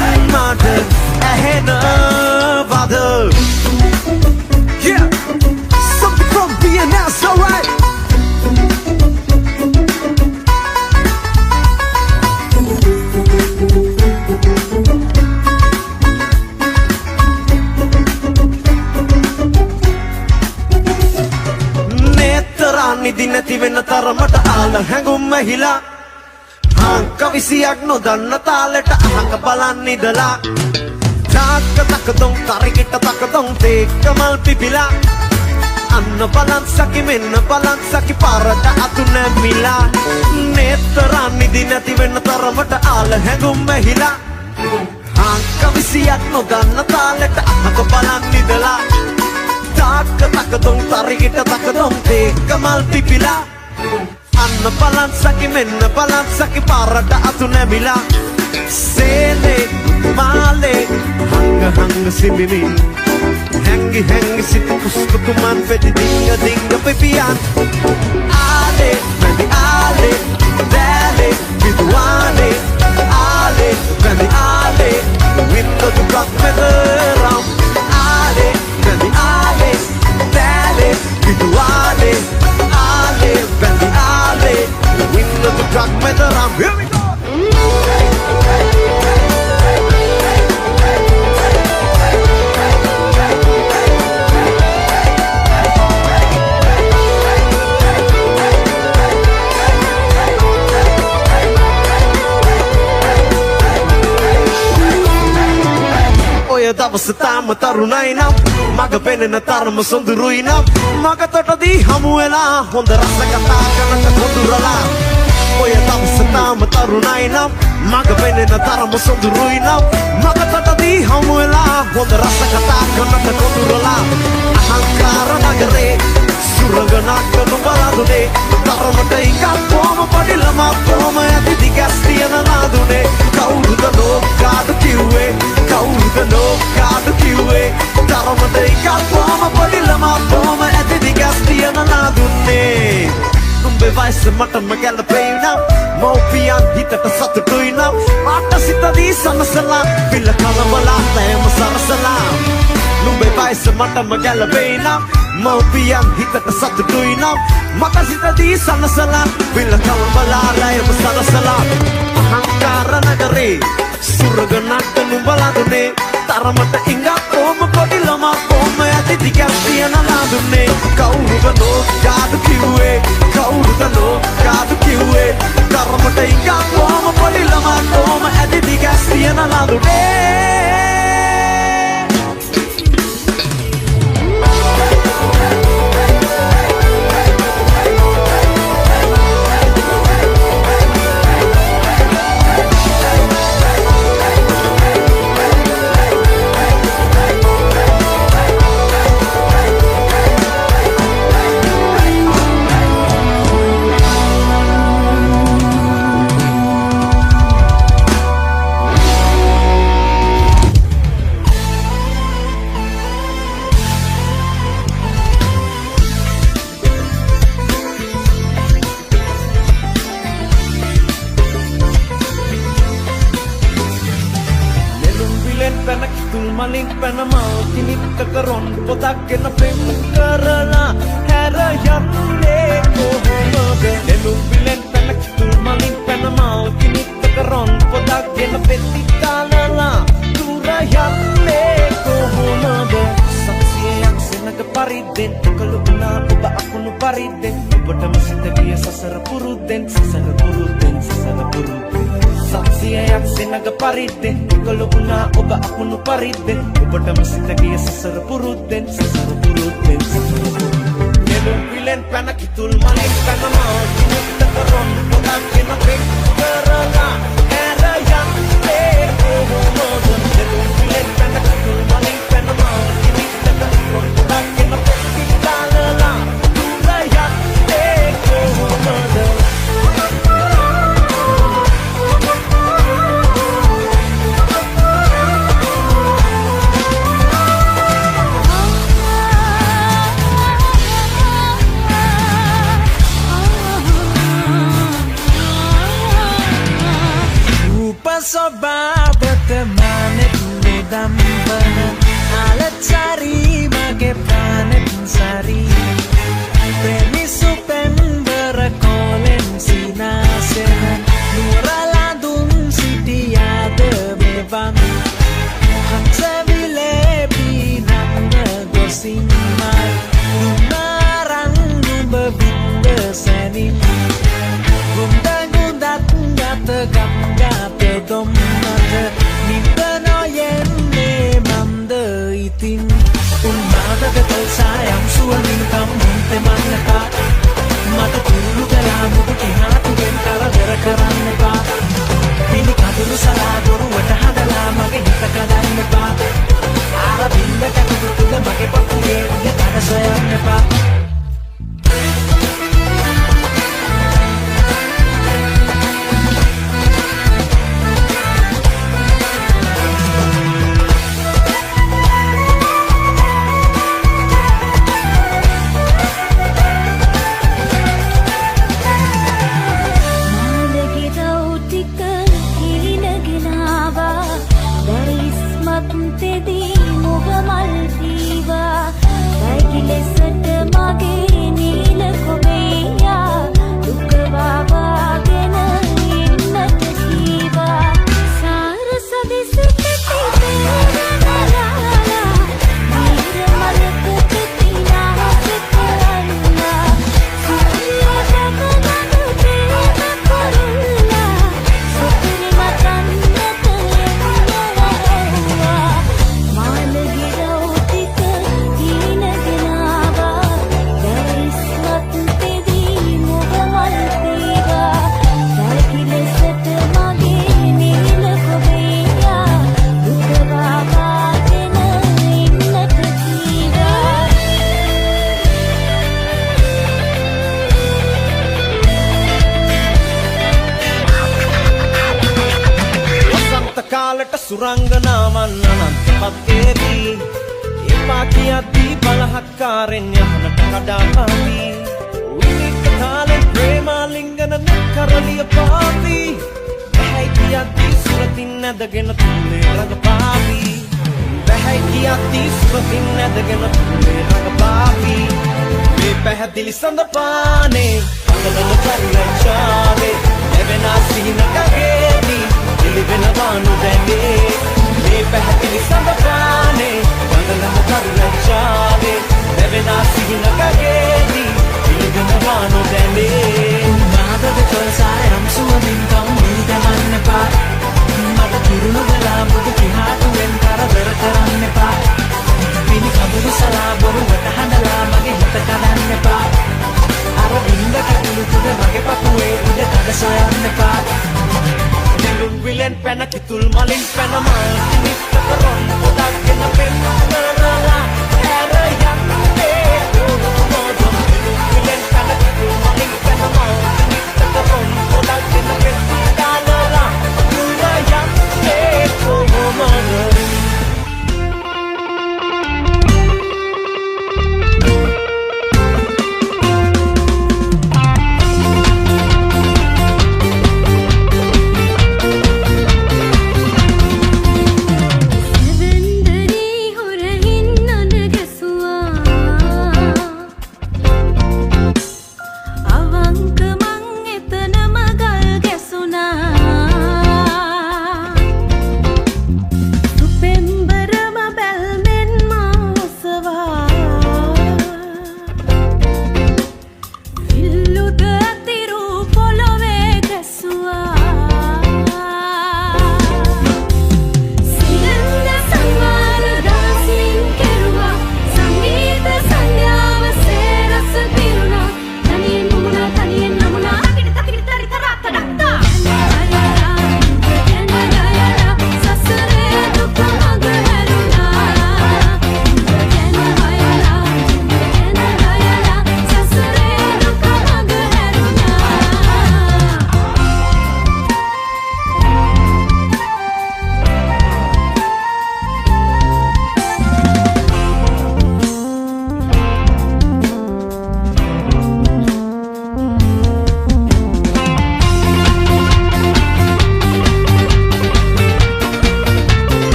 නැති වෙන තරමට ආල හැඟුම් ඇහිලා කවිසියක් නොදන්න තාලෙට අහක බලන් ඉඳලා චාක්ක තකතොන් තරකිට තකතොන් තේකමල් පිපිලා අන්න බලන් සකි මෙන්න බලන් සකි පාරට අතු නැමිලා නේතරන් නිදි නැති වෙන තරමට ආල හැඟුම් ඇහිලා කවිසියක් නොදන්න තාලෙට අහක බලන් ඉඳලා චාක්ක තකතොන් තරකිට තකතොන් තේකමල් පිපිලා අන්න බලන් සකි මෙන්න බලන් සකි පාරට අතු නැමිලා සේලේ මාලේ හංග හංග සිඹිමින් හැංගි හැංගි සිත කුස්කුතුමන් පෙති දිංග දිංග පිපියන් ආලේ මැදි ආලේ දැලේ විදුවාලේ ආලේ මැදි ආලේ window to block me the ram ආලේ මැදි ආලේ දැලේ විදුවාලේ ආලේ මැදි ආලේ window to block me the ram here we go දවස තාම තරුණයි නම් මග පෙනෙන තරම සොඳුරුයි නම් මග තොටදී හමු වෙලා හොඳ රස කතා කරනට කොඳුරලා ඔය දවස තාම තරුණයි නම් මග පෙනෙන තරම සොඳුරුයි නම් මග තොටදී හමු වෙලා හොඳ රස කතා කරනට කොඳුරලා අහංකාර නගරේ සුරංගනක් නොබලදුනේ තරමට එකක් කොම පඩිලම කොම ඇති දිගස් තියන නාදුනේ කවුරුද ලෝකාඩු කිව්වේ කවුරුද ලෝකාඩු කිව්වේ තරමට එකක් කොම පඩිලම කොම ඇති දිගස් තියන නාදුනේ උඹේ වයස මටම ගැලපෙයි නම් මෝපියන් හිතට සතුටුයි නම් මට සිතදී සනසලා පිළ කලබලා තෑම සරසලා නුඹේ වයස මටම ගැලපෙයි නම් මෝපියන් හිතට සතුටුයි නම් මට සිතදී සනසලා පිළ කලබලා තෑම සරසලා අහංකාර නගරේ සුරගනක් නුඹලදුනේ තරමට ඉඟක් කොම පොඩි ළමා කොම ඇති දිගක් තියන ලාදුනේ කවුරුද ලෝකාඩු කිව්වේ කවුරුද ලෝකාඩු කිව්වේ තරමට ඉඟක් කොම පොඩි ළමා කොම ඇති දිගක් තියන ලාදුනේ මලින් පැනමල් කිනිත්ත කරොන් පොතක් ගෙන පෙම් කරලා හැර යන්නේ කොහොමද නෙළුම් විලෙන් පැන කිතුල් මලින් පැනමල් කිනිත්ත කරොන් පොතක් ගෙන පෙති කාලලා දුර යන්නේ කොහොමද සක්සියක් සෙනග පරිද්දෙන් කළුණා ඔබ අකුණු පරිද්දෙන් ඔබටම සිත ගිය සසර පුරුද්දෙන් සසර පුරුද්දෙන් සසර පුරුද්දෙන් සක්සියක් සෙනග පරිද්දෙන් කළුණා ඔබ අකුණු පරිද්දෙන් ඔබටම සිත ගිය සසර පුරුද්දෙන් සසර පුරුද්දෙන් සසර පුරුද්දෙන් නෙළුම් විලෙන් පැන කිතුල් මලින් පැනමල් කිනිත්ත කරොන් පොතක් ගෙන පෙම් කරලා හැර යන්නේ කොහොමද නෙළුම් විලෙන් පැන කිතුල් මලින් පැනමල් කිනිත්ත කරොන් පොතක් ගෙන පෙති කාලලා දුර යන්නේ කොහොමද ගම්ගාත දොම්නට නිද නොයෙන්නේ මන්ද ඉතින් උන්මාදක තල්සායම් සුවමින් කම්මුන්තෙ මන්නපා මට කුරුළු කලා මුදු කිනාතුගෙන් කරදර කරන්න එපා පිණි කඳුළු සලා බොරුවට හදලා මගේ හිත කඩන්න එපා ආර බින්ද කඳුළු තුල මගේ පපුවේ උඩ කඩ සොයන්න එපා සුරංගනාවන් අනන්තපත් ඒවී එපා කියද්දී බලහක්කාරෙන් යහනට කඩාපාවී විනිත් තාලෙන් ප්‍රේමාලිංගන කරලිය පාවී බැහැයි කියද්දී සුරතින් නැදගෙන තුලේ රඟපාවී බැහැයි කියද්දී සුරතින් නැදගෙන තුලේ රඟපාවී මේ පැහැදිලි සඳපානේ අඳලන පරිලංචාවේ එවෙනා සිහිනකගේදී එලිවෙනවානු දැනේ මේ පැහැදිලි සඳපානේ අඳලන පරිලංචාවේ එවෙනා සිහිනකගේදී එලිවෙනවානු දැනේ උන්මාදක තල්සායම් සුවමින් කම්මුන් දමන්න එපා මට කුරුළු ගලා මුදු කිහාටුවෙන් කරදර කරන්න එපා පිණි කඳුළු සලා බොරුවට හඬලා මගේ හිත කඩන්න එපා අර බින්ද කඳුළු තුඩ මගේ පපුවේ උඩ කඩ සොයන්න එපා නෙළුම් විලෙන් පැන කිතුල් මලින් පැන මල්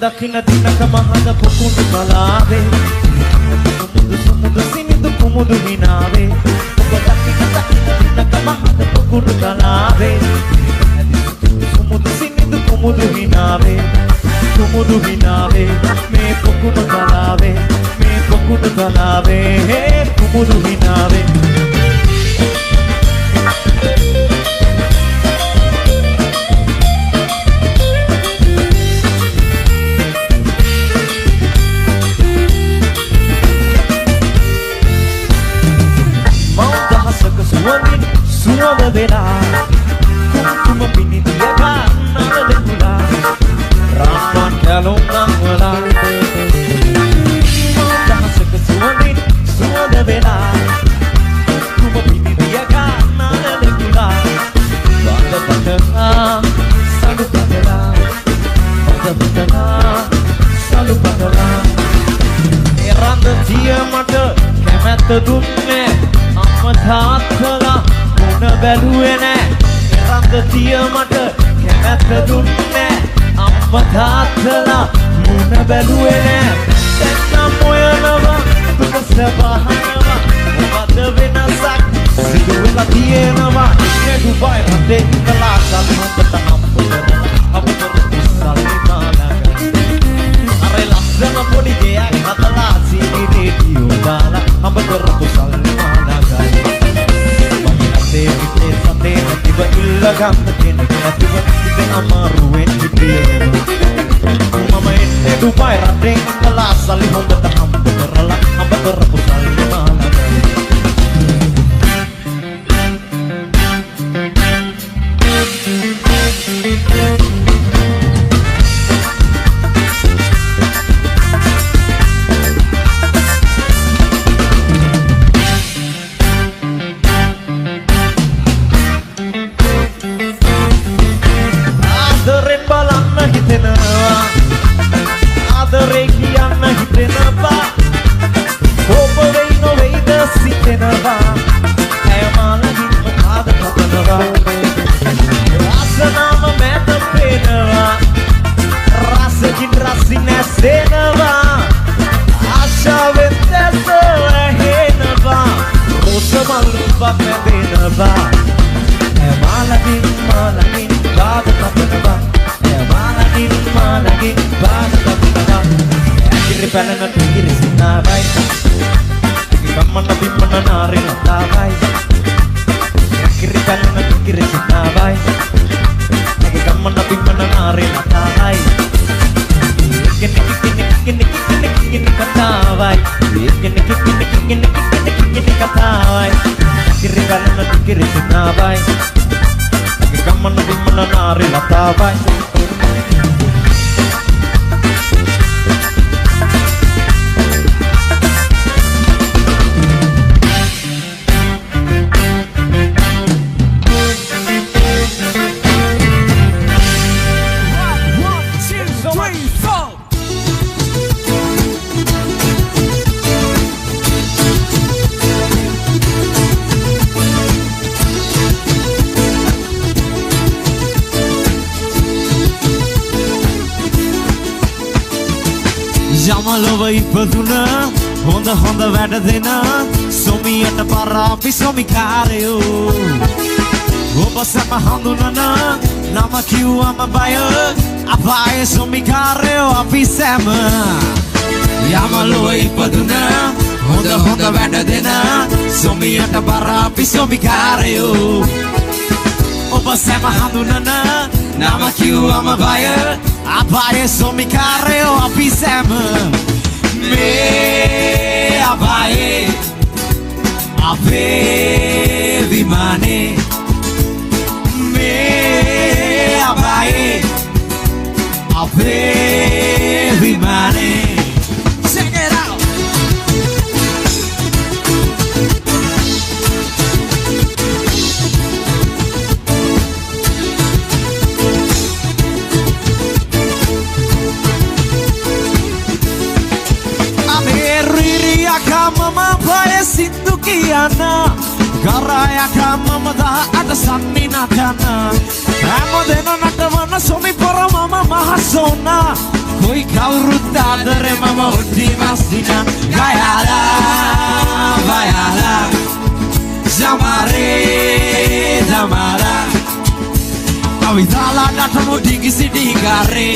දකින්න දිනක මහද පොකුණු කලාවේ සුමුදු සිනිදු කුමුදු හිනාවේ ඔබ දකින්න දිනක මහද පොකුණු කලාවේ සුමුදු සිනිදු කුමුදු හිනාවේ මේ පොකුණු කලාවේ මේ පොකුණු කලාවේ කුමුදු හිනාවේ Suara bela Kum pinitiya nala lekula Raman kalong nangala Dasak suanin suara bela Kum pinitiya nala lekula Bada bada salu bada salu bada Eranda tiya mata kemata dunne amma thaathla Una බැලුවේ නෑ එරන්ද තිය මට කැමැත්ත දුන්නේ අම්මා තාත්තලා මුණ බැලුවේ නෑ දැන් නම් ඔයනවා දුක සබහනවා මොකද වෙනසක් සිදු වෙලා තියෙනවා ඉන්නේ දුබයි රටේ ඉඳලා සල්මකට හම්බුනලා අපතර ඉස්සල්ලි මාලග අර ලස්සන පොඩි ගයක් හදලා සීනි රේඩියෝ දාලා හම්බ කරපු සල්ලි මාලගයි Sate tiba ilagam kenek tiba tiba amaruwen dibiyen mama ente Dubai radeng kelas salih hamba taham berala hamba terpu salih mana Palana tinggi sina bai kamana bimana nari nata bai kiri palana tinggi sina bai kamana bimana nari nata bai kini kata bai kini kata bai kiri palana tinggi sina bai kamana bimana nari nata bai Jamalowa ipaduna honda honda වැඩ දෙන සොමියට පරාපි සොමිකාරයෝ ඔබ සම හඳුනන නම කිව්වම බය අපායේ සොමිකාරයෝ අපි සැම යමලොව ඉපදුන හොඳ හොඳ වැඩ දෙන සොමියට පරාපි සොමිකාරයෝ ඔබ සම හඳුනන නම කිව්වම බය අපායේ සොමිකාරයෝ අපි සැම මේ අපායේ අපේ විමානේ මේ අපායේ අපේ විමානේ Check it out Mama paya sindu kiyana Garaya ka mama da ada sanni natana Amo dena natavana somi para mama mahasona Koi kaurut adare mama utti masina Gayala, Gayala Jamare, Jamara Avitala natamu dingi sidigare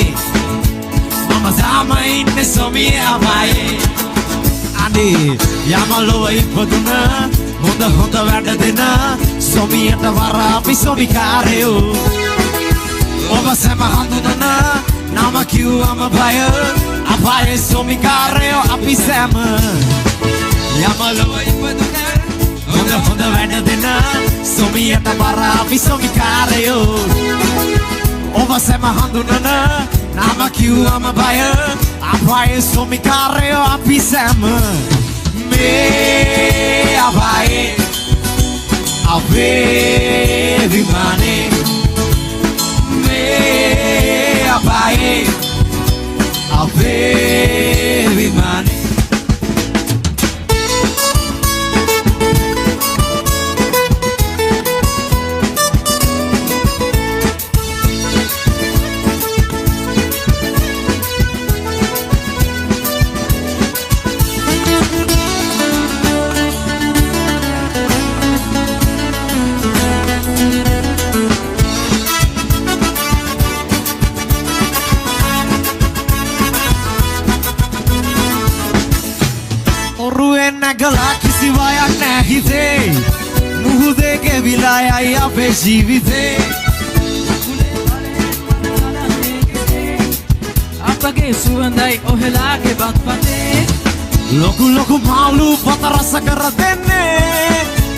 Mama zama inne somi amaye Andi yamalo ipaduna Honda honda වැඩ දෙන සොමියට වරා අපි සොමිකාරයෝ ඔබ සැම හඳුනන නම කිව්වම බය අපායේ සොමිකාරයෝ අපි සැම යමලොව ඉපදුන හොඳ හොඳ වැඩ දෙන සොමියට වරා අපි සොමිකාරයෝ ඔබ සැම හඳුනන නම කිව්වම බය අපායේ සොමිකාරයෝ අපි සැම Me abae ave vimane me abae ave vimane Nagala kisi vayak nahite Muhude ke vilaya ya pe jivite Apage suandai ohela ke bat pate Loku loku maulu patarasa kar denne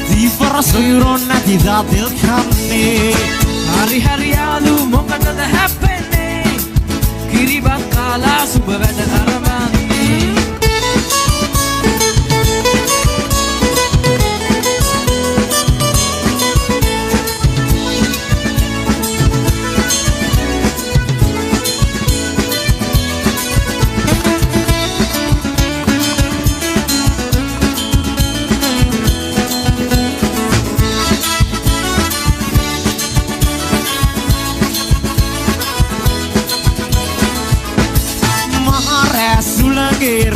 Dipara soyron nati da dil khanne Hari hari alu mokata da happene Kiri bat kala suba veda aramane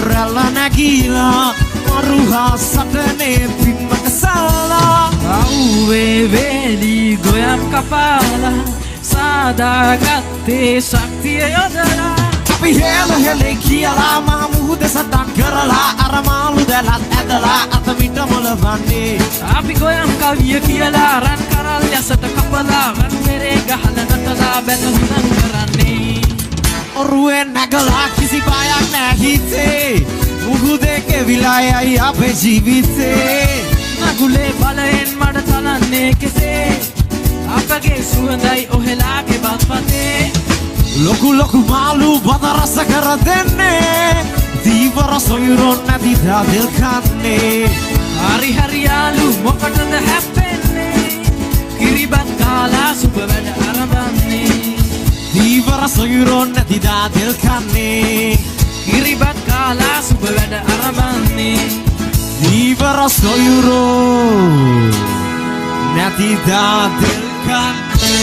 Rela nagila Maruha satane pinma kasala Auwe veli goyam kapala Sada gatte shaktiya yodala Api hela hele kiyala Mahamude sadan karala Aramalu delat edala Atamita mulavane Api goyam kaviya kiyala Ran karal yasata kapala Ran mere gahala natala Bedahunan karane Orue nagala kisi bayak nahite Muhude ke vilaya ya pe jivite Nagule balaen mada talanne kese Apage suandai ohela ke bat pate Loku loku malu bada rasa kar denne Divara soyron nadi da dil khanne Hari hari alu mokata da happenne Kiribat kala suba veda arabanne Divara soyron nadi da dil khanne Kiribat kala suba veda aramane Divara soyron nadi da dil khanne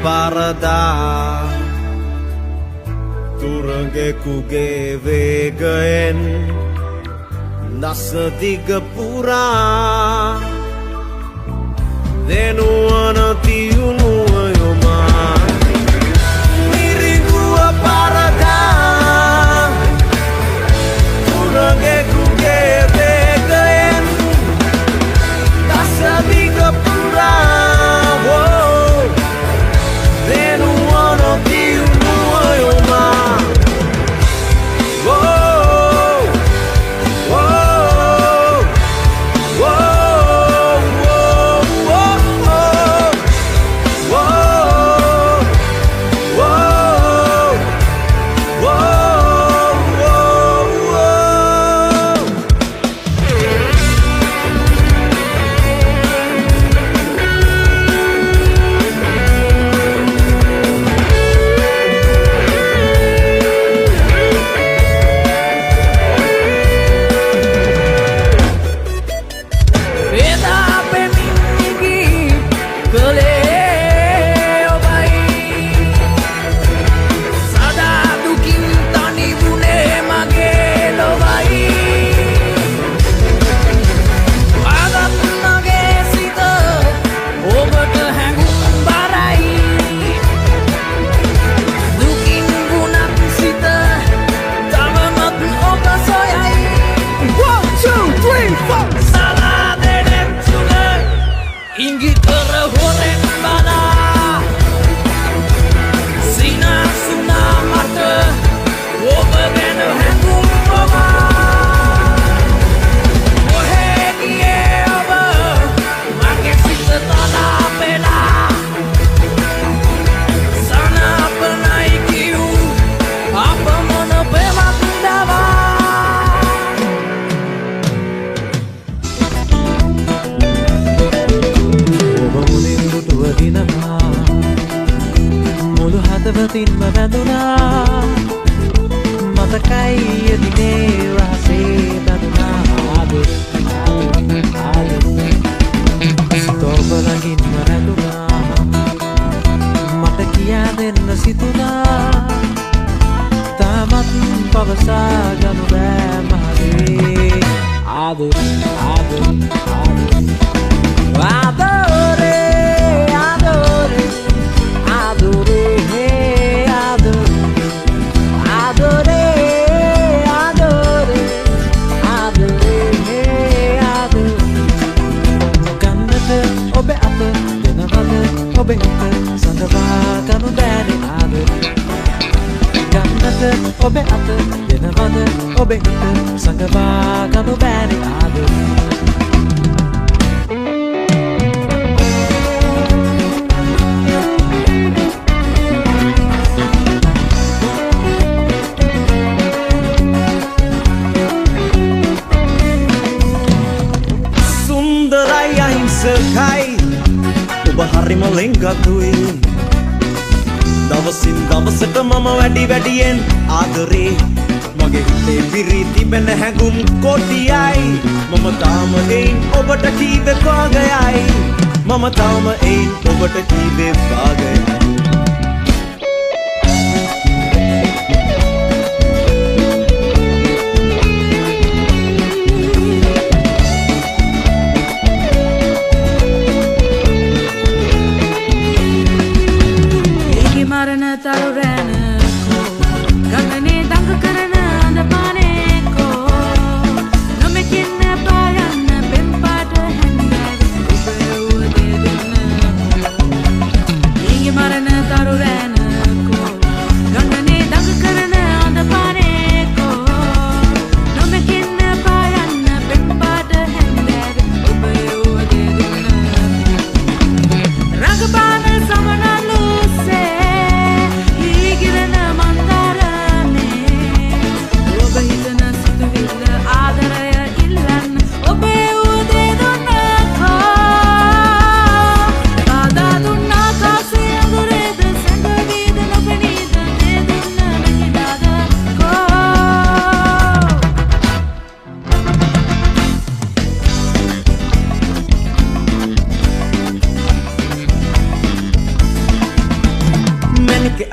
parada Turange kuge vegaen Nasa diga pura Denu anati unu ayoma Miringu parada Turange kuge vegaen Nasa diga pura මුළු හදවතින්ම වැඳුනා මතකයි එදිනේ රහසේ බඳුනා ආදරේ තෝබලගින්ම රැඳුනා මට කියා දෙන්න සිතුනා තාමත් පවසා ගනු බෑ මහදේ ආදරේ ඔබේ අත දෙනවද ඔබේ හිත සංගවා ගනු බෑනේ ආදරේ සුන්දරයි අහිංසකයි ඔබ හරිම ලෙන්ගතුයි දවසින් දවසට මම වැඩියෙන් ආදරේ මගේ හිතේ පිරී තිබෙන හැඟුම් කොටියයි මම තාම එයින් ඔබට කීවේ කාගයයි මම තාම එයින් ඔබට කීවේ කාගයයි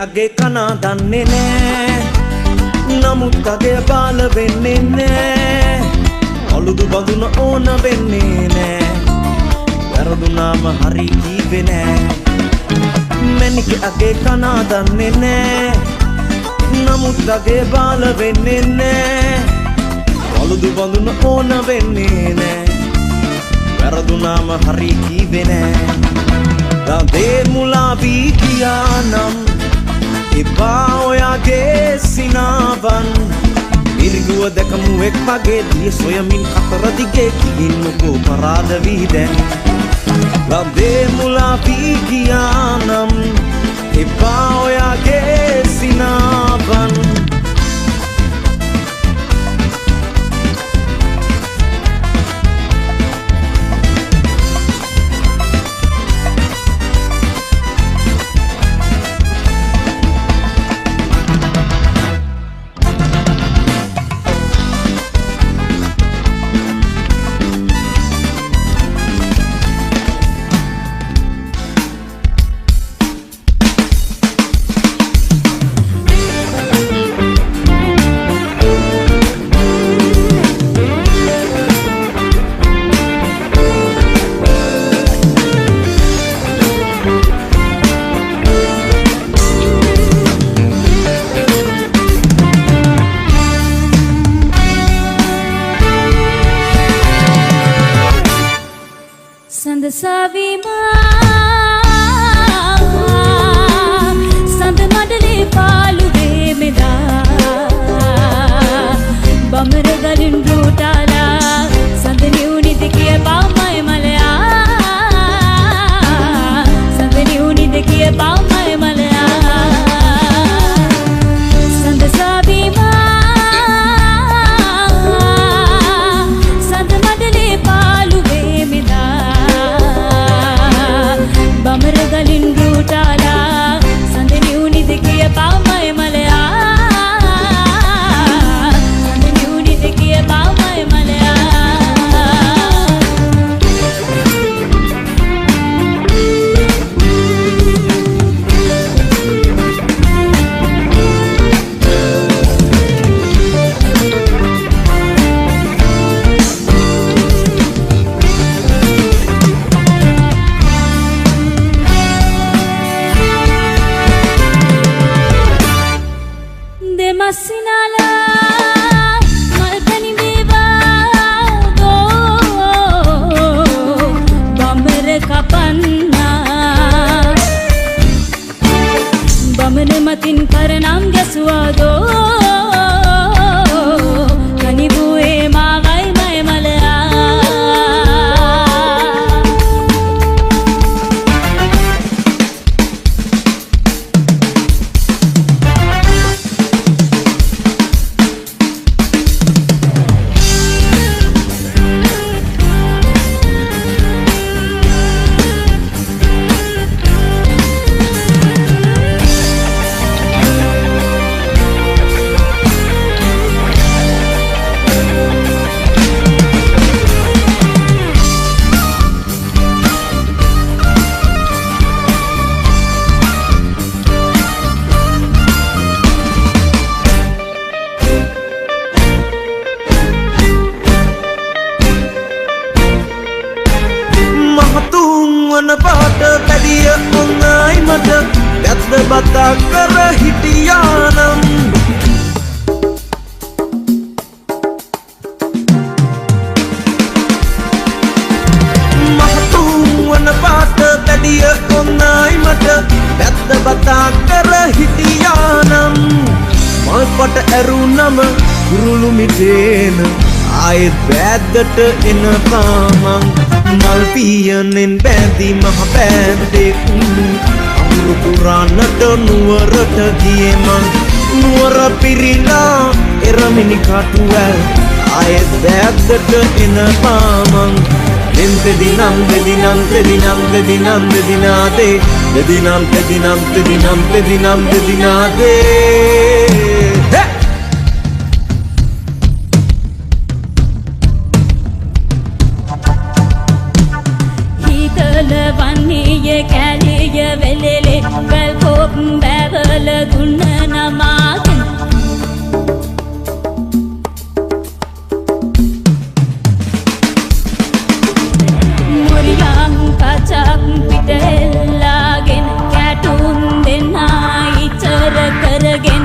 අගේ කනා දන්නේ නෑ නමුත් අගේ බාල වෙන්නේ නෑ අලුදු බඳුන ඕන වෙන්නේ නෑ වැරදුනාම හරි කීවේ නෑ මැනික අගේ කනා දන්නේ නෑ නමුත් අගේ බාල වෙන්නේ නෑ අලුදු බඳුන ඕන වෙන්නේ නෑ වැරදුනාම හරි කීවේ නෑ දේ මුලා වී ගියා නම් එපා ඔයාගේ සිනාවන් ඉරිගුව දැකමු එක් වගේ දිය සොයමින් කතර දිගේ කිහින්නකෝ පරාද වී දැන් ලබේ මුලා වී ගියා නම් එපා ඔයාගේ සිනාවන් संद मडले पालुवे मेदा बमर गलिन रूटाला संद न्यूनि दिखिए बामय मलया संद न्यूनि दिखिए बामय मलया संद साबीमा संद मडले पालुवे मेदा බමන මතින් කරනම් ගැසුවාදෝ කනිබුවේ මාවයි මය මලයා පාට පැදිය ඔන්නයි මට ගැත්ත බතා කර හිටියානම් මහතුන් වන පාට පැදිය ඔන්නයි මට ගැත්ත බතා කර හිටියානම් මල් පට ඇරුනම කුරුළු මිටේන ආයෙත් බෑද්දට එන පාමං මල් පියනෙන් බැඳි මහ බෑන්දෙක් අමුරු පුරාණට නුවරට ගියේ මං නුවර පිරිලා එරමිනි කටුවැල් ආයෙත් බෑද්දට එන පාමං දෙදිනම් දෙදිනම් දෙදිනම් දෙදිනම් දෙදිනාදේ දෙදිනම් දෙදිනම් දෙදිනම් දෙදිනම් දෙදිනාදේ වන්නේය කැලිය වෙලෙලේ ගල්කොප් බැවල දුන්න නමාගෙන මුරියම් කචක් පිටෙල්ලාගෙන කැටුම් දෙන්නා ඉතර කරගෙන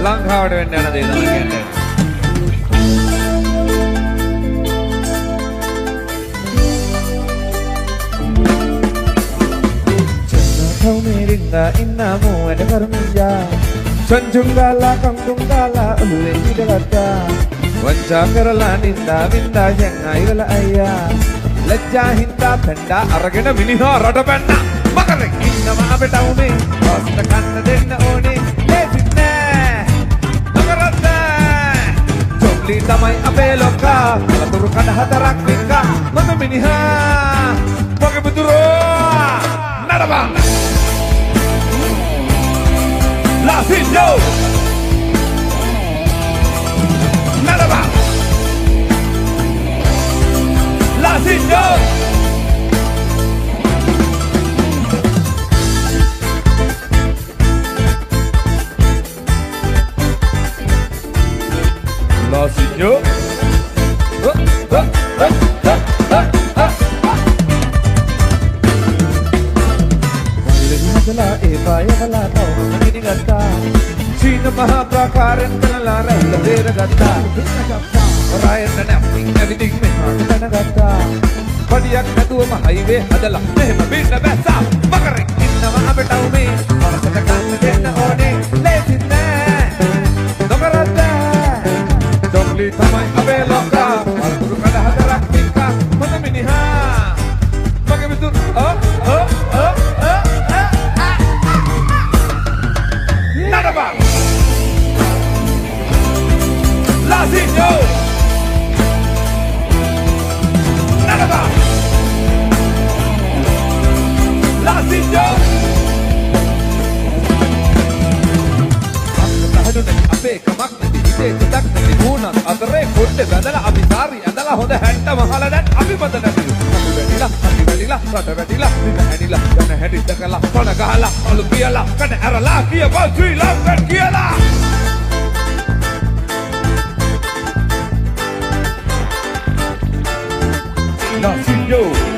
ලංකාවට වෙන්න යන දේ තමයි කියන්නේ. Ringa inna mu ada karunia Sanjunggala kangtunggala uluwe hidagata Wancakarala ninda vinda jengai gala ayya Lajja hinda penda aragena miniha rada penna Makare inna ma apeta ume Rasta kanna denna one Lesinne Makarata Jomli tamai ape loka Kalaturu kada hatarak vika Mata miniha Pake buturo Naraba Lafindo බේරගත්තා රායෙන්න නැප්පින් ඇවිදින් මෙහාට දැනගත්තා පඩියක් නැතුවම highway හදලා මෙහෙම බින්න බැස්සා මකරෙක් ඉන්නවා අපට උමේ වරකට ගන්න දෙන්න ඕනේ ලේසි නෑ නොකරද්ද ඩොක්ලි තමයි අපේ ලොක්කා වරතුරු කඩ හදරක් පික්කා හොඳ මිනිහා මගේ මිතුරු Nada Lazinho Nada Lazinho අපේ කමක් නැති හිතේ චතක් නැති වුණත් අතරේ පොඩ්ඩ බඳලා අපි සාරි ඇඳලා හොඳ හැන්ට මහලා දැන් අපි බඳ නැති අපි වැඩිලා රට වැඩිලා විඳ හැදිලා යන හැටි දැකලා පණ ගහලා අලු පියලා කන ඇරලා කියපන් ශ්‍රී ලංකන් කියලා Lazinho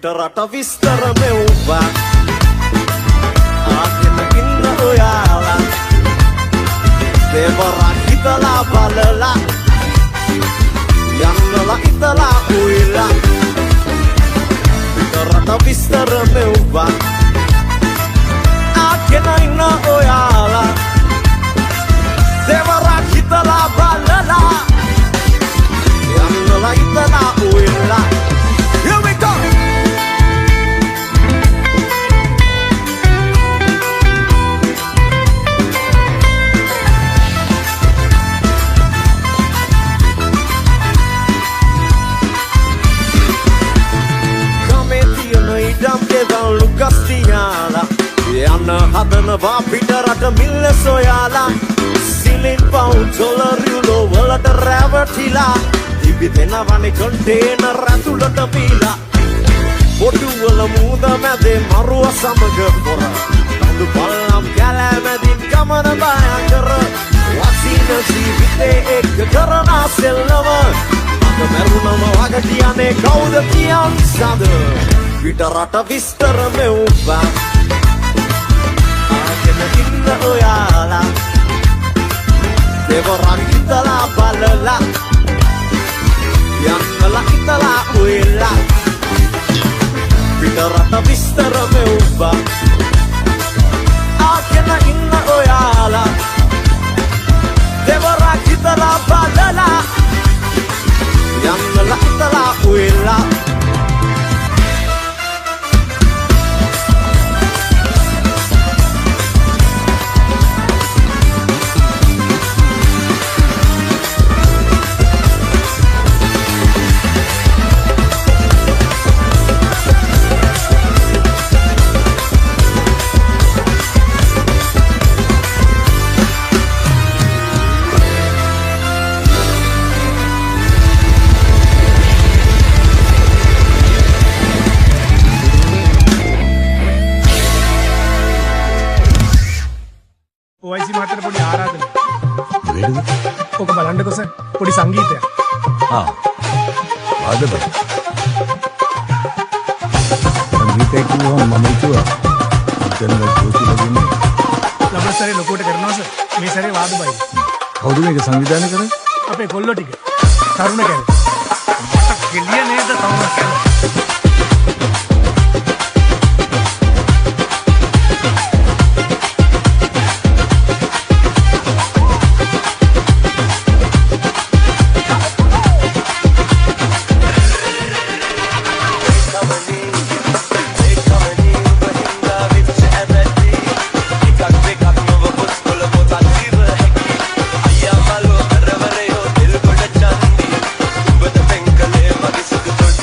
Rata vister meuva Akhirnya inna oyala Devara kita la balala Yang la kita la uila Rata vister meuva Akhirnya inna oyala Devara kita la balala හදනවා පිට රට මිල්ල සොයාලා සිලින් පවුන් ඩොලර් යුරෝ වලට රැවටිලා දිවි දෙනවනේ කන්ටේනර් ඇතුළට පීලා පොඩු වල මූද මැදේ මරුව සමග පොර තඳු පල්ලම් කැලෑ මැදින් ගමන බයංකර වසින ජීවිතේ එක්ක කරන සෙල්ලම අද මරුණම වගටියනේ කවුද කියන් සද පිට රට විස්තර මෙව්වා ආගෙන ඉන්න ඔයාලා දෙවරක් හිතලා බලලා යන්නලා හිතලා ඔයලා පිට රට විස්තර මෙව්වා ආගෙන ඉන්න ඔයාලා දෙවරක් හිතලා බලලා යන්නලා හිතලා ඔයලා OIC මහත්තයට පොඩි ආරාධනයක්. ඔක බලන්නකො සර්. පොඩි සංගීතයක්. ආද බං. සංගීතයක් කිව්වම මම හිතුවා දැන් කොහොමද ලගින්නේ? ලබස්සරේ ලොකුවට කරනවා සර්. මේ සැරේ වාද බයි. කවුද මේක සංවිධානය කරන්නේ? අපේ කොල්ලෝ ටික. තරුණ කැලේ. මට කෙලිය නේද තරුණ කැලේ. But the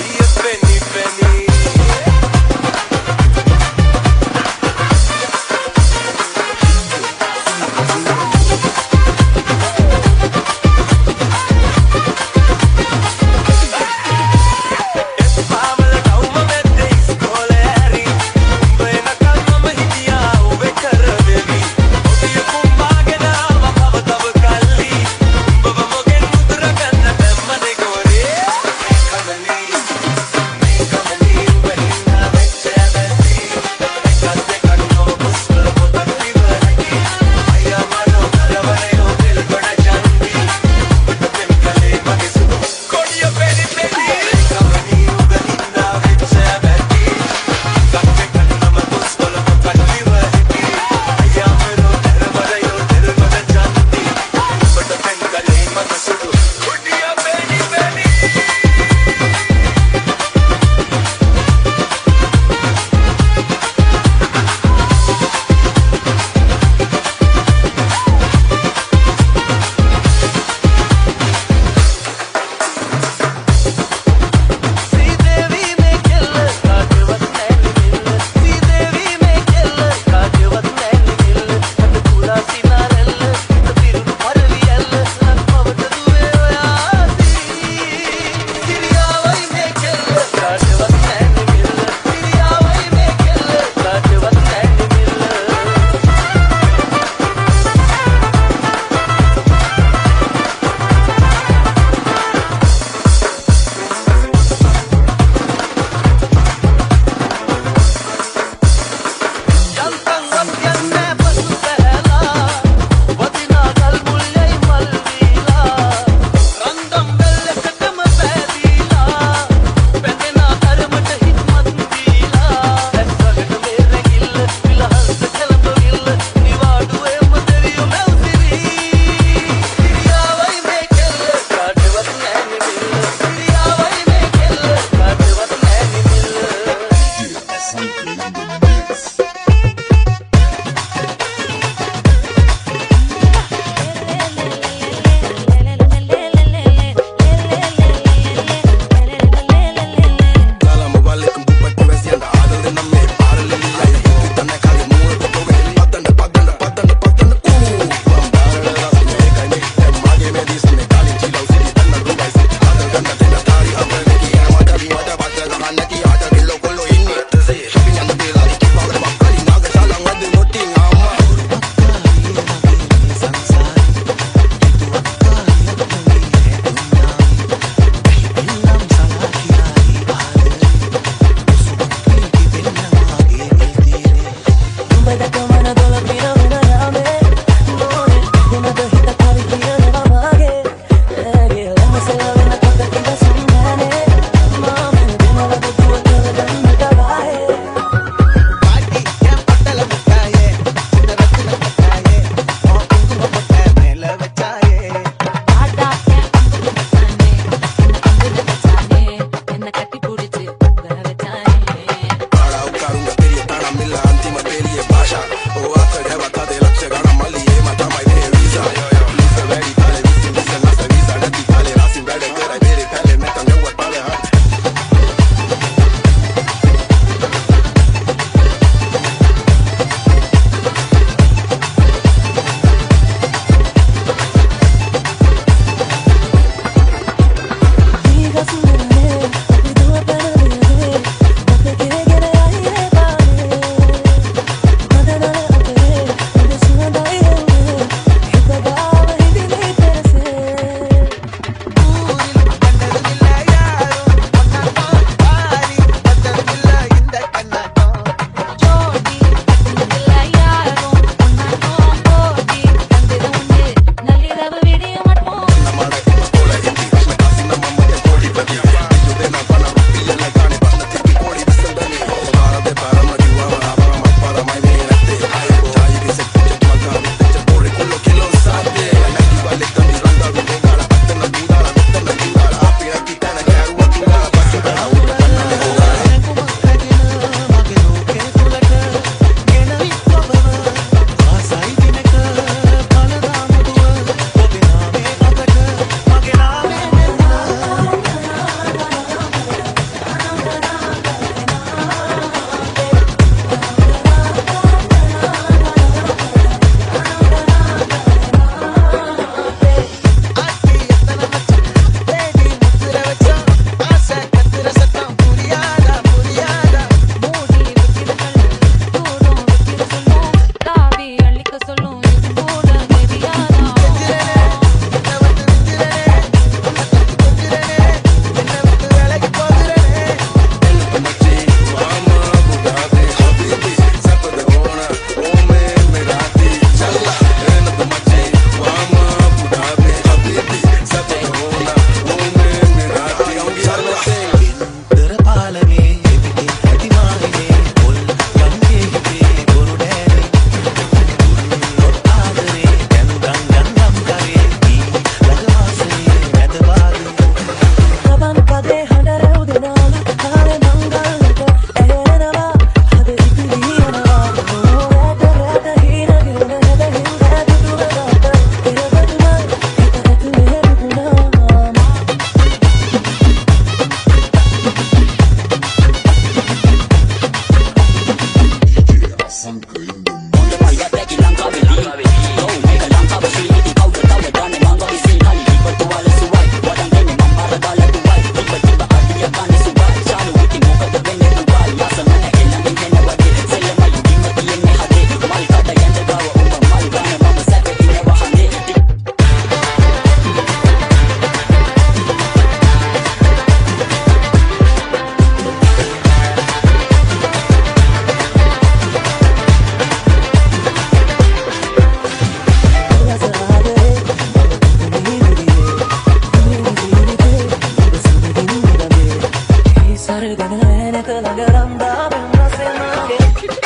වෙන නැත ළඟ රන්දා වෙනසේ මාගේ